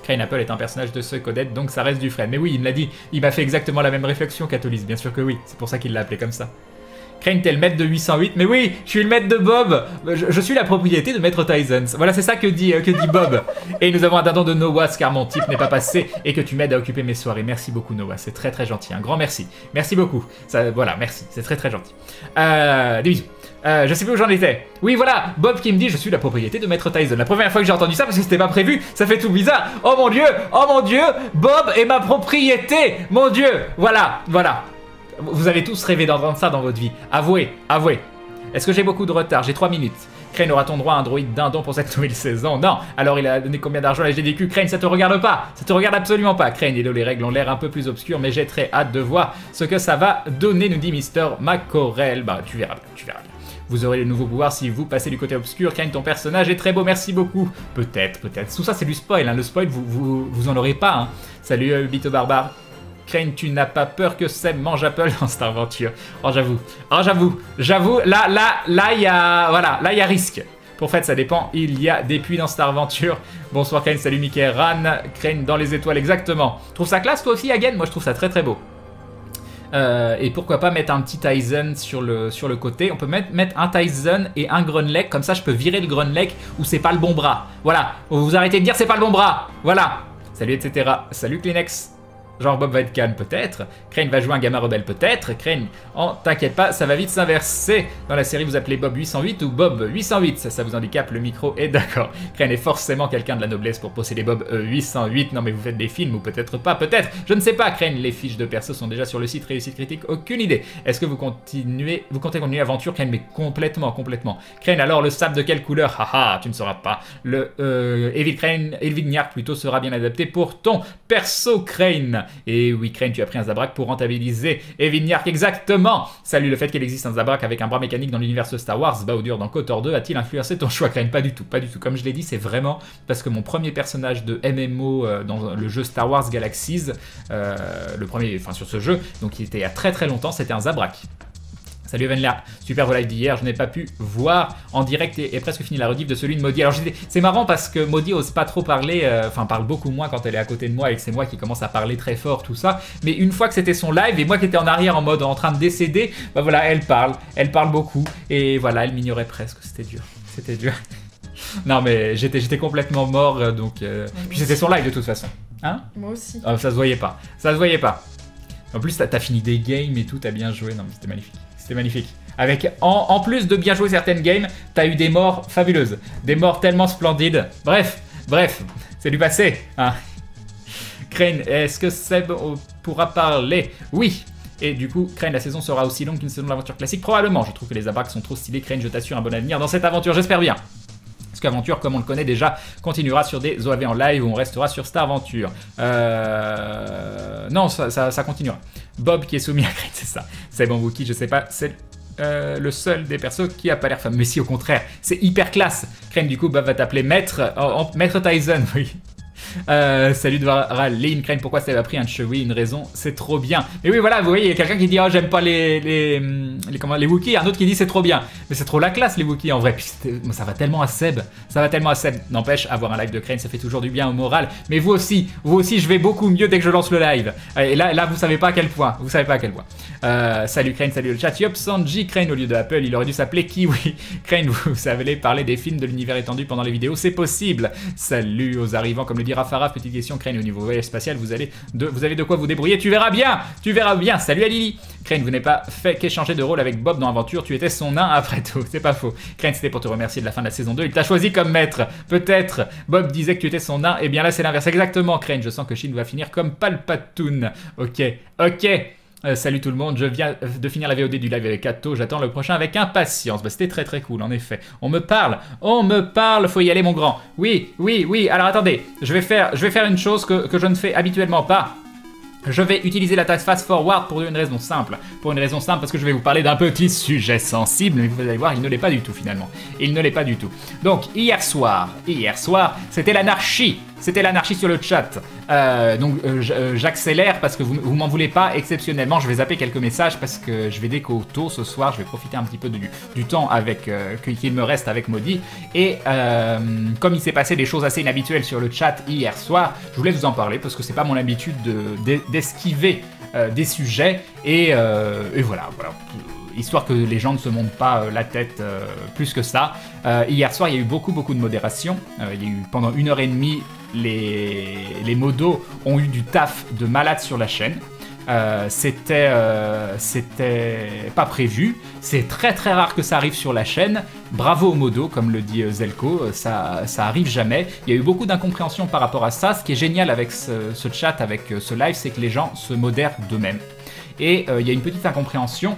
Crane Apple est un personnage de ce codette, donc ça reste du Fred. Mais oui, il me l'a dit. Il m'a fait exactement la même réflexion qu'Atolis, bien sûr que oui. C'est pour ça qu'il l'a appelé comme ça. Crane, t'es le maître de 808. Mais oui, je suis le maître de Bob. Je suis la propriété de Maître Tysons. Voilà, c'est ça que dit Bob. Et nous avons un dindon de Noah, car mon type n'est pas passé et que tu m'aides à occuper mes soirées. Merci beaucoup, Noah. C'est très très gentil. Un grand merci. Merci beaucoup. Ça, voilà, merci. C'est très très gentil. Des bisous. Je sais plus où j'en étais. Oui, voilà, Bob qui me dit je suis la propriété de Maître Tyson. La première fois que j'ai entendu ça, parce que c'était pas prévu, ça fait tout bizarre. Oh mon dieu, Bob est ma propriété. Mon dieu, voilà. Vous avez tous rêvé d'entendre ça dans votre vie. Avouez. Est-ce que j'ai beaucoup de retard? J'ai 3 minutes. Crane, aura-t-on droit à un droïde dindon pour cette nouvelle saison? Non. Alors il a donné combien d'argent à la GDQ? Crane, ça te regarde pas. Ça te regarde absolument pas. Crane, les règles ont l'air un peu plus obscures, mais j'ai très hâte de voir ce que ça va donner, nous dit Mister Macorel. Bah, tu verras bien. Vous aurez le nouveau pouvoir si vous passez du côté obscur. Crane, ton personnage est très beau, merci beaucoup. Peut-être. Tout ça, c'est du spoil. Hein. Le spoil, vous en aurez pas. Hein. Salut, Bito Barbare. Crane, tu n'as pas peur que Seb mange Apple dans Star Aventure? Oh, j'avoue. Là, il y a... Voilà, là, il y a risque. Pour fait, ça dépend. Il y a des puits dans Star Aventure. Bonsoir, Crane. Salut, Mickey. Ran. Crane dans les étoiles, exactement. Trouve ça classe, toi aussi, Hagen? Moi, je trouve ça très, très beau. Et pourquoi pas mettre un petit Tyson sur le côté. On peut mettre un Tyson et un Grunlech. Comme ça, je peux virer le Grunlech où c'est pas le bon bras. Voilà. Vous arrêtez de dire c'est pas le bon bras. Voilà. Salut, etc. Salut, Kleenex. Genre Bob va être calme peut-être, Crane va jouer un gamin rebelle peut-être, Crane, oh t'inquiète pas, ça va vite s'inverser. Dans la série vous appelez Bob 808 ou Bob 808, ça vous handicape, le micro est d'accord. Crane est forcément quelqu'un de la noblesse pour posséder Bob 808, non mais vous faites des films ou peut-être pas, peut-être, je ne sais pas Crane, les fiches de perso sont déjà sur le site Réussite Critique, aucune idée. Est-ce que vous comptez continuer l'aventure Crane? Mais complètement. Crane, alors le sable de quelle couleur? Haha, tu ne sauras pas. Le Elvignac plutôt sera bien adapté pour ton perso Crane. Et oui, Crane, tu as pris un Zabrak pour rentabiliser Evignark, exactement. Salut, le fait qu'il existe un Zabrak avec un bras mécanique dans l'univers de Star Wars, Bowdur dans KOTOR 2, a-t-il influencé ton choix, Crane? Pas du tout. Comme je l'ai dit, c'est vraiment parce que mon premier personnage de MMO dans le jeu Star Wars Galaxies, le premier, enfin sur ce jeu, donc il était il y a très très longtemps, c'était un Zabrak. Salut Evenla, super vos lives d'hier, je n'ai pas pu voir en direct et presque fini la rediff de celui de Maudit. Alors c'est marrant parce que Maudit ose pas trop parler, parle beaucoup moins quand elle est à côté de moi et que c'est moi qui commence à parler très fort, tout ça. Mais une fois que c'était son live et moi qui étais en arrière en train de décéder, bah voilà, elle parle beaucoup et voilà, elle m'ignorait presque, c'était dur. Non mais j'étais complètement mort donc... Puis c'était son live de toute façon. Hein? Moi aussi. Ça se voyait pas. En plus t'as fini des games et tout, t'as bien joué, non mais c'était magnifique. C'était magnifique. Avec, en plus de bien jouer certaines games, t'as eu des morts fabuleuses. Des morts tellement splendides. Bref, c'est du passé. Hein. Crane, est-ce que Seb pourra parler? Oui. Et du coup, Crane, la saison sera aussi longue qu'une saison d'aventure classique? Probablement. Je trouve que les Zabraks sont trop stylés. Crane, je t'assure un bon avenir dans cette aventure, j'espère bien. Parce qu'Aventure, comme on le connaît déjà, continuera sur des OAV en live ou on restera sur Star Aventure. Non, ça continuera. Bob qui est soumis à Crane, c'est ça. C'est bon, Wookie, je sais pas, c'est le seul des persos qui a pas l'air femme. Mais si, au contraire, c'est hyper classe. Crane, du coup, Bob va t'appeler Maître Tyson, oui. Salut de Raline, Crane, pourquoi ça a pris un cheveu? Une raison, c'est trop bien. Mais oui, voilà, vous voyez, il y a quelqu'un qui dit oh, j'aime pas les Wookiees, un autre qui dit c'est trop bien. Mais c'est trop la classe, les Wookiees en vrai. Puis ça va tellement à Seb. N'empêche, avoir un live de Crane, ça fait toujours du bien au moral. Mais vous aussi, je vais beaucoup mieux dès que je lance le live. Et là, vous savez pas à quel point. Salut Crane, salut le chat. Yop, Sanji, Crane au lieu de Apple, il aurait dû s'appeler Kiwi. Crane, vous savez parler des films de l'univers étendu pendant les vidéos, c'est possible. Salut aux arrivants, comme le dit Rafaraf, petite question, Crane, au niveau voyage spatial, vous avez de quoi vous débrouiller, tu verras bien. Salut à Lily. Crane, vous n'avez pas fait qu'échanger de rôle avec Bob dans Aventure, tu étais son nain après tout, c'est pas faux. Crane, c'était pour te remercier de la fin de la saison 2, il t'a choisi comme maître. Peut-être, Bob disait que tu étais son nain, et bien là c'est l'inverse, exactement Crane, je sens que Shin va finir comme Palpatoon. Ok. Salut tout le monde, je viens de finir la VOD du live avec Kato, j'attends le prochain avec impatience. Bah, c'était très très cool en effet. On me parle, faut y aller mon grand. Oui, alors attendez, je vais faire une chose que je ne fais habituellement pas. Je vais utiliser la task fast forward pour une raison simple. Parce que je vais vous parler d'un petit sujet sensible, mais vous allez voir, il ne l'est pas du tout finalement. Donc, hier soir, c'était l'anarchie. Sur le chat. J'accélère parce que vous m'en voulez pas. Exceptionnellement, je vais zapper quelques messages parce que je vais déco tôt ce soir. Je vais profiter un petit peu du temps qu'il me reste avec Maudit. Et comme il s'est passé des choses assez inhabituelles sur le chat hier soir, je voulais vous en parler parce que c'est pas mon habitude d'esquiver des sujets, et voilà. Histoire que les gens ne se montent pas la tête plus que ça. Hier soir, il y a eu beaucoup de modération. Il y a eu pendant 1h30, les modos ont eu du taf de malade sur la chaîne. C'était pas prévu. C'est très rare que ça arrive sur la chaîne. Bravo aux modos, comme le dit Zelko, ça arrive jamais. Il y a eu beaucoup d'incompréhension par rapport à ça. Ce qui est génial avec ce chat, avec ce live, c'est que les gens se modèrent d'eux-mêmes. Et il y a une petite incompréhension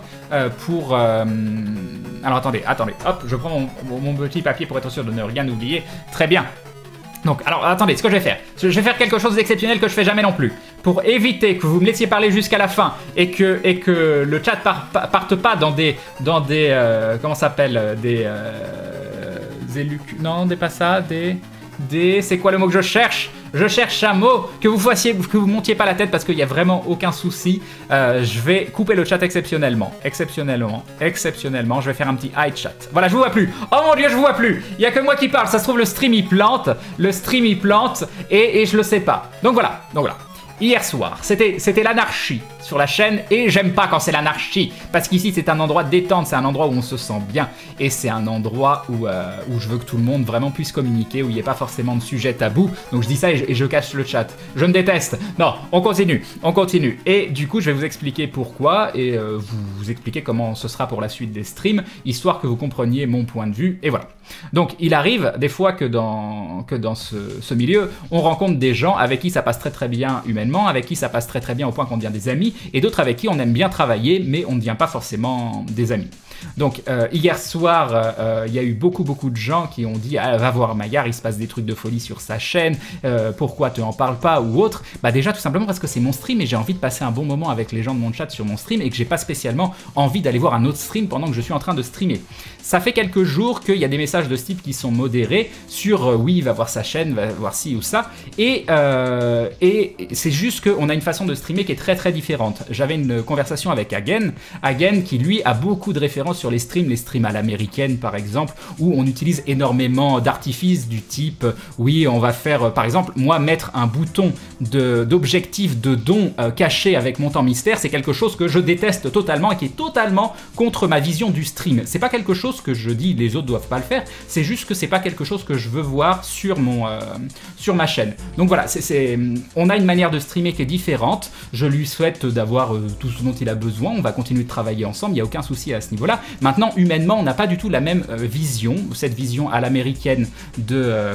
pour... Alors attendez, hop, je prends mon petit papier pour être sûr de ne rien oublier. Très bien. Donc, alors attendez, ce que je vais faire, quelque chose d'exceptionnel que je fais jamais non plus. Pour éviter que vous me laissiez parler jusqu'à la fin et que le chat parte pas dans des comment ça s'appelle, non, des pas ça, c'est quoi le mot que je cherche? Je cherche un mot, que vous montiez pas la tête parce qu'il n'y a vraiment aucun souci. Je vais couper le chat exceptionnellement, je vais faire un petit hide chat. Voilà, je vous vois plus. Oh mon dieu, je vous vois plus. Il y a que moi qui parle, ça se trouve le stream il plante, et je le sais pas. Donc voilà. Hier soir, c'était l'anarchie sur la chaîne, et j'aime pas quand c'est l'anarchie, parce qu'ici c'est un endroit de détente, c'est un endroit où on se sent bien, et c'est un endroit où je veux que tout le monde vraiment puisse communiquer, où il n'y ait pas forcément de sujet tabou. Donc je dis ça et je cache le chat. Je me déteste. Non, on continue. Et du coup, je vais vous expliquer pourquoi, et vous expliquer comment ce sera pour la suite des streams, histoire que vous compreniez mon point de vue, et voilà. Donc il arrive des fois que dans ce milieu, on rencontre des gens avec qui ça passe très bien humainement, avec qui ça passe très bien au point qu'on devient des amis, et d'autres avec qui on aime bien travailler, mais on ne devient pas forcément des amis. Donc hier soir, il y a eu beaucoup de gens qui ont dit ah, va voir Maillard, il se passe des trucs de folie sur sa chaîne, pourquoi tu en parles pas ou autre. Bah déjà tout simplement parce que c'est mon stream et j'ai envie de passer un bon moment avec les gens de mon chat sur mon stream et que j'ai pas spécialement envie d'aller voir un autre stream pendant que je suis en train de streamer. Ça fait quelques jours qu'il y a des messages de ce type qui sont modérés sur oui, va voir sa chaîne, va voir ci ou ça, et c'est juste qu'on a une façon de streamer qui est très différente. J'avais une conversation avec Hagen qui lui a beaucoup de références sur les streams à l'américaine par exemple, où on utilise énormément d'artifices du type oui, on va faire par exemple, moi mettre un bouton d'objectif de don caché avec mon temps mystère, c'est quelque chose que je déteste totalement et qui est totalement contre ma vision du stream. C'est pas quelque chose que je dis les autres doivent pas le faire, c'est juste que c'est pas quelque chose que je veux voir sur ma chaîne. Donc voilà, on a une manière de streamer qui est différente. Je lui souhaite d'avoir tout ce dont il a besoin, on va continuer de travailler ensemble, il n'y a aucun souci à ce niveau-là. Maintenant, humainement, on n'a pas du tout la même vision, cette vision à l'américaine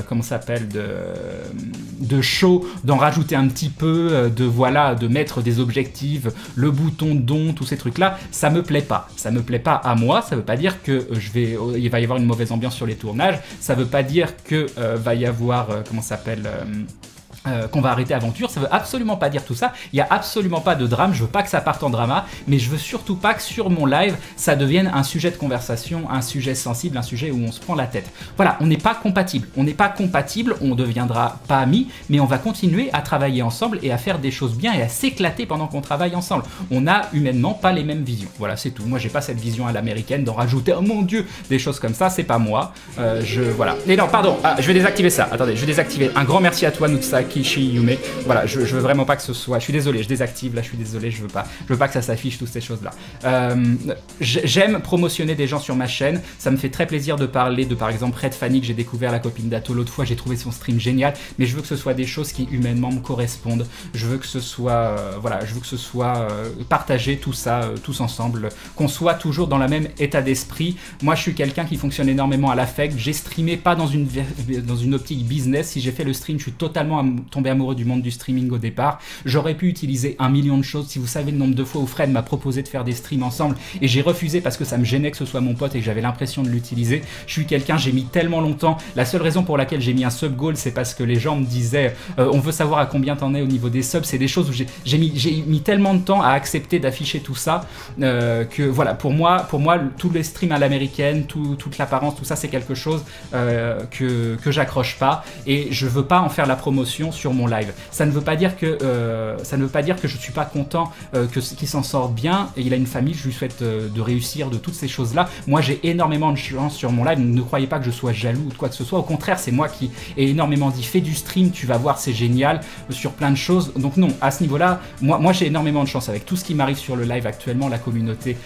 comment ça s'appelle, de show, d'en rajouter un petit peu, de mettre des objectifs, le bouton don, tous ces trucs-là, ça me plaît pas. Ça me plaît pas à moi, ça veut pas dire que il va y avoir une mauvaise ambiance sur les tournages, ça veut pas dire que va y avoir, comment ça s'appelle, qu'on va arrêter Aventure, ça veut absolument pas dire tout ça, il y a absolument pas de drame, je veux pas que ça parte en drama, mais je veux surtout pas que sur mon live, ça devienne un sujet de conversation, un sujet sensible, un sujet où on se prend la tête. Voilà, on n'est pas compatible, on deviendra pas amis, mais on va continuer à travailler ensemble et à faire des choses bien et à s'éclater pendant qu'on travaille ensemble. On a humainement pas les mêmes visions, voilà, c'est tout. Moi j'ai pas cette vision à l'américaine d'en rajouter, oh mon dieu, des choses comme ça, c'est pas moi, voilà. Et non, pardon, je vais désactiver ça, attendez, je vais désactiver. Un grand merci à toi Nutsaki Yume. Voilà, je veux vraiment pas que ce soit. Je suis désolé, je désactive là, je suis désolé, je veux pas que ça s'affiche, toutes ces choses là. J'aime promotionner des gens sur ma chaîne, ça me fait très plaisir de parler de par exemple Red Fanny que j'ai découvert, la copine d'Ato l'autre fois, j'ai trouvé son stream génial, mais je veux que ce soit des choses qui humainement me correspondent, je veux que ce soit partagé tout ça, tous ensemble, qu'on soit toujours dans le même état d'esprit. Moi je suis quelqu'un qui fonctionne énormément à l'affect, j'ai streamé pas dans une optique business, si j'ai fait le stream, je suis totalement tombé amoureux du monde du streaming au départ. J'aurais pu utiliser 1 million de choses. Si vous savez le nombre de fois où Fred m'a proposé de faire des streams ensemble et j'ai refusé parce que ça me gênait que ce soit mon pote et que j'avais l'impression de l'utiliser. Je suis quelqu'un, j'ai mis tellement longtemps. La seule raison pour laquelle j'ai mis un sub goal, c'est parce que les gens me disaient on veut savoir à combien t'en es au niveau des subs. C'est des choses où j'ai mis tellement de temps à accepter d'afficher tout ça que voilà, pour moi tous les streams à l'américaine, toute l'apparence, tout ça c'est quelque chose que j'accroche pas et je veux pas en faire la promotion sur mon live. Ça ne veut pas dire que je suis pas content qu'il s'en sorte bien. Et il a une famille, je lui souhaite de réussir, de toutes ces choses-là. Moi, j'ai énormément de chance sur mon live. Ne croyez pas que je sois jaloux ou de quoi que ce soit. Au contraire, c'est moi qui ai énormément dit fais du stream, tu vas voir, c'est génial sur plein de choses. Donc non, à ce niveau-là, moi j'ai énormément de chance avec tout ce qui m'arrive sur le live actuellement. La communauté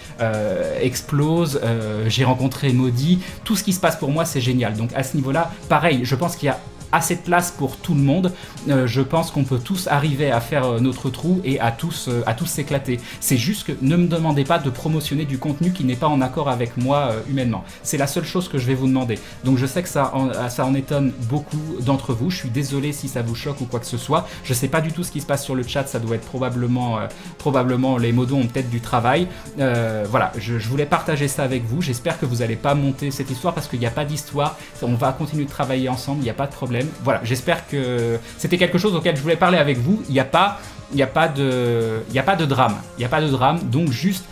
explose. J'ai rencontré Maudit. Tout ce qui se passe pour moi, c'est génial. Donc à ce niveau-là, pareil, je pense qu'il y a assez de place pour tout le monde. Je pense qu'on peut tous arriver à faire notre trou et à tous s'éclater. C'est juste que ne me demandez pas de promotionner du contenu qui n'est pas en accord avec moi humainement. C'est la seule chose que je vais vous demander. Donc je sais que ça en étonne beaucoup d'entre vous. Je suis désolé si ça vous choque ou quoi que ce soit. Je sais pas du tout ce qui se passe sur le chat. Ça doit être probablement les modos ont peut-être du travail. Voilà, je voulais partager ça avec vous. J'espère que vous n'allez pas monter cette histoire parce qu'il n'y a pas d'histoire. On va continuer de travailler ensemble. Il n'y a pas de problème. Voilà, j'espère que c'était quelque chose auquel je voulais parler avec vous. Il n'y a pas de drame. Donc juste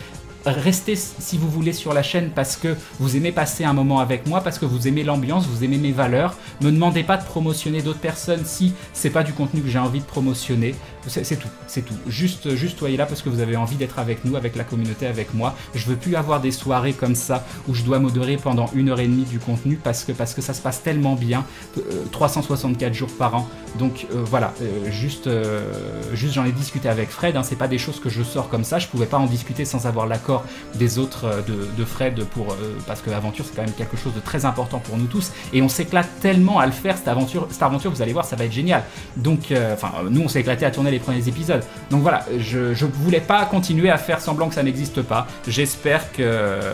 restez si vous voulez sur la chaîne parce que vous aimez passer un moment avec moi, parce que vous aimez l'ambiance, vous aimez mes valeurs. Me demandez pas de promotionner d'autres personnes si c'est pas du contenu que j'ai envie de promotionner. C'est tout. Juste soyez là parce que vous avez envie d'être avec nous, avec la communauté, avec moi. Je veux plus avoir des soirées comme ça où je dois modérer pendant 1h30 du contenu parce que ça se passe tellement bien, 364 jours par an. Donc voilà, juste j'en ai discuté avec Fred, hein, c'est pas des choses que je sors comme ça, je pouvais pas en discuter sans avoir l'accord des autres de Fred parce que l'aventure c'est quand même quelque chose de très important pour nous tous et on s'éclate tellement à le faire cette aventure vous allez voir ça va être génial. Donc nous on s'est éclaté à tourner les premiers épisodes. Donc voilà, je voulais pas continuer à faire semblant que ça n'existe pas. J'espère que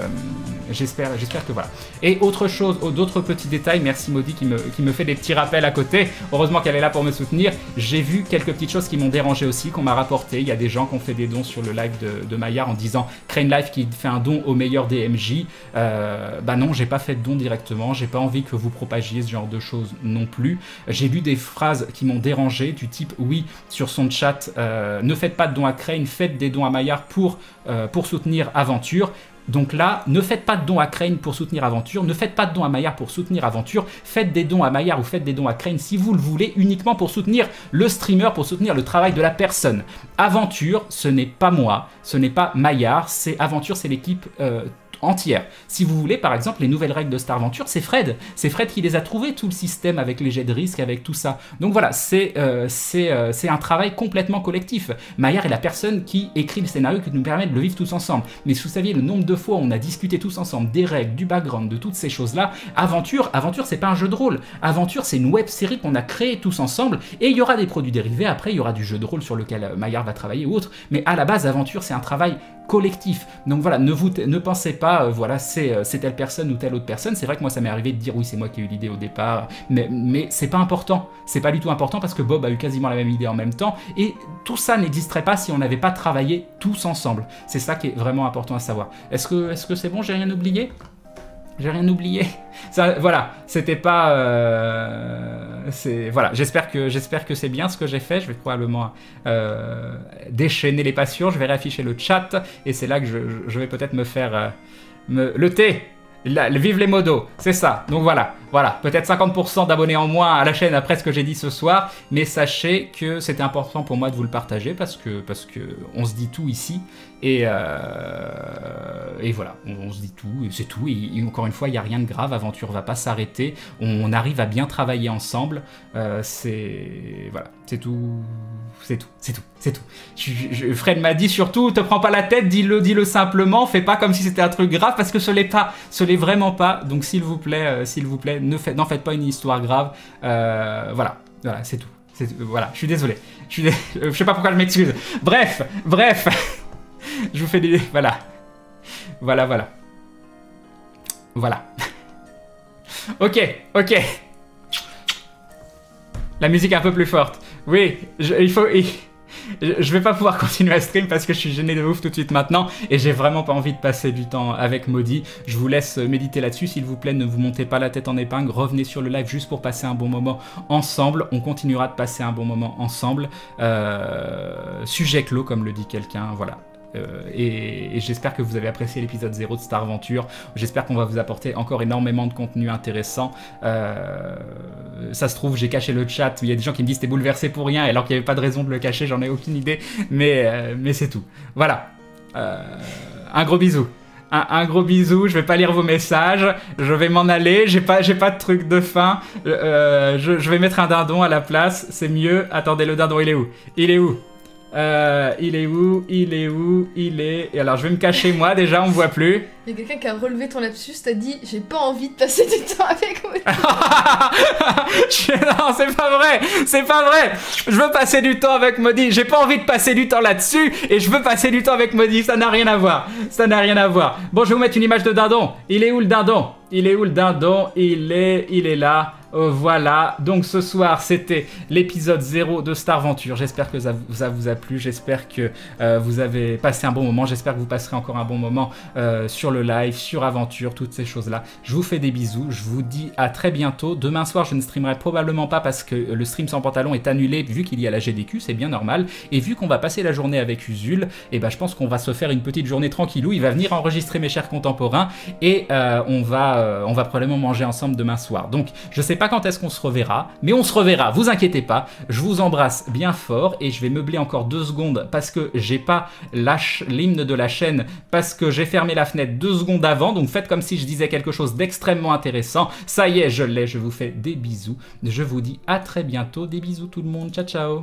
voilà. Et autre chose, d'autres petits détails, merci Maudit qui me fait des petits rappels à côté. Heureusement qu'elle est là pour me soutenir. J'ai vu quelques petites choses qui m'ont dérangé aussi, qu'on m'a rapporté. Il y a des gens qui ont fait des dons sur le live de Maillard en disant Crane Life qui fait un don au meilleur DMJ. Bah non, j'ai pas fait de don directement. J'ai pas envie que vous propagiez ce genre de choses non plus. J'ai lu des phrases qui m'ont dérangé du type oui sur son chat, ne faites pas de dons à Crane, faites des dons à Maillard pour soutenir Aventure. Donc là, ne faites pas de dons à Crane pour soutenir Aventure, ne faites pas de dons à Maillard pour soutenir Aventure, faites des dons à Maillard ou faites des dons à Crane si vous le voulez, uniquement pour soutenir le streamer, pour soutenir le travail de la personne. Aventure, ce n'est pas moi, ce n'est pas Maillard, c'est Aventure, c'est l'équipe entière. Si vous voulez, par exemple, les nouvelles règles de Star Venture, c'est Fred qui les a trouvées, tout le système avec les jets de risque, avec tout ça. Donc voilà, c'est un travail complètement collectif. Maillard est la personne qui écrit le scénario qui nous permet de le vivre tous ensemble. Mais si vous saviez le nombre de fois où on a discuté tous ensemble des règles, du background, de toutes ces choses-là, Aventure, c'est pas un jeu de rôle. Aventure, c'est une web série qu'on a créée tous ensemble et il y aura des produits dérivés. Après, il y aura du jeu de rôle sur lequel Maillard va travailler ou autre. Mais à la base, Aventure, c'est un travail collectif. Donc voilà, ne pensez pas, voilà, c'est telle personne ou telle autre personne. C'est vrai que moi, ça m'est arrivé de dire oui, c'est moi qui ai eu l'idée au départ, mais c'est pas important. C'est pas du tout important parce que Bob a eu quasiment la même idée en même temps et tout ça n'existerait pas si on n'avait pas travaillé tous ensemble. C'est ça qui est vraiment important à savoir. Est-ce que c'est bon, j'ai rien oublié ? J'ai rien oublié. Ça, voilà, c'était pas. Voilà, j'espère que c'est bien ce que j'ai fait. Je vais probablement déchaîner les passions. Je vais réafficher le chat et c'est là que je vais peut-être me faire le thé. Vive les modos, c'est ça. Donc voilà, peut-être 50% d'abonnés en moins à la chaîne après ce que j'ai dit ce soir, mais sachez que c'était important pour moi de vous le partager parce que on se dit tout ici et voilà, on se dit tout, c'est tout. Et encore une fois, il n'y a rien de grave. Aventure va pas s'arrêter. On arrive à bien travailler ensemble. Voilà, c'est tout. Fred m'a dit surtout, te prends pas la tête, dis-le simplement, fais pas comme si c'était un truc grave parce que ce l'est pas, ce l'est vraiment pas. Donc s'il vous plaît, n'en faites pas une histoire grave. Voilà, c'est tout. Voilà, je suis désolé. Je sais pas pourquoi je m'excuse. Bref. Je vous fais des... Voilà. Ok. La musique est un peu plus forte. Oui, je vais pas pouvoir continuer à stream parce que je suis gêné de ouf tout de suite maintenant et j'ai vraiment pas envie de passer du temps avec Maudit. Je vous laisse méditer là-dessus, s'il vous plaît, ne vous montez pas la tête en épingle, revenez sur le live juste pour passer un bon moment ensemble. On continuera de passer un bon moment ensemble. Sujet clos, comme le dit quelqu'un, voilà. et j'espère que vous avez apprécié l'épisode 0 de Star Aventure. J'espère qu'on va vous apporter encore énormément de contenu intéressant. Ça se trouve, j'ai caché le chat. Il y a des gens qui me disent t'es bouleversé pour rien, alors qu'il n'y avait pas de raison de le cacher, j'en ai aucune idée. Mais c'est tout. Voilà. Un gros bisou. Un gros bisou, je vais pas lire vos messages, je vais m'en aller, j'ai pas de truc de fin, je vais mettre un dindon à la place, c'est mieux. Attendez, le dindon, il est où? Il est où? Il est où? Il est où? Il est... Et alors, je vais me cacher, moi, déjà, on me voit plus. Il y a quelqu'un qui a relevé ton lapsus, t'as dit j'ai pas envie de passer du temps avec moi. Non, c'est pas vrai. C'est pas vrai. Je veux passer du temps avec Maudit. J'ai pas envie de passer du temps là-dessus. Et je veux passer du temps avec Maudit. Ça n'a rien à voir. Ça n'a rien à voir. Bon, je vais vous mettre une image de dindon. Il est où le dindon? Il est où le dindon? Il est là. Voilà, donc ce soir c'était l'épisode 0 de Star Aventure. J'espère que ça vous a plu, j'espère que vous avez passé un bon moment, j'espère que vous passerez encore un bon moment sur le live, sur Aventure, toutes ces choses-là. Je vous fais des bisous, je vous dis à très bientôt. Demain soir je ne streamerai probablement pas parce que le stream sans pantalon est annulé vu qu'il y a la GDQ, c'est bien normal. Et vu qu'on va passer la journée avec Usul, et ben je pense qu'on va se faire une petite journée tranquillou. Il va venir enregistrer mes chers contemporains et on va probablement manger ensemble demain soir. Donc je sais pas quand est-ce qu'on se reverra, mais on se reverra, vous inquiétez pas. Je vous embrasse bien fort et je vais meubler encore 2 secondes parce que j'ai pas l'hymne de la chaîne, parce que j'ai fermé la fenêtre 2 secondes avant, donc faites comme si je disais quelque chose d'extrêmement intéressant. Ça y est, je l'ai, je vous fais des bisous. Je vous dis à très bientôt, des bisous tout le monde, ciao ciao.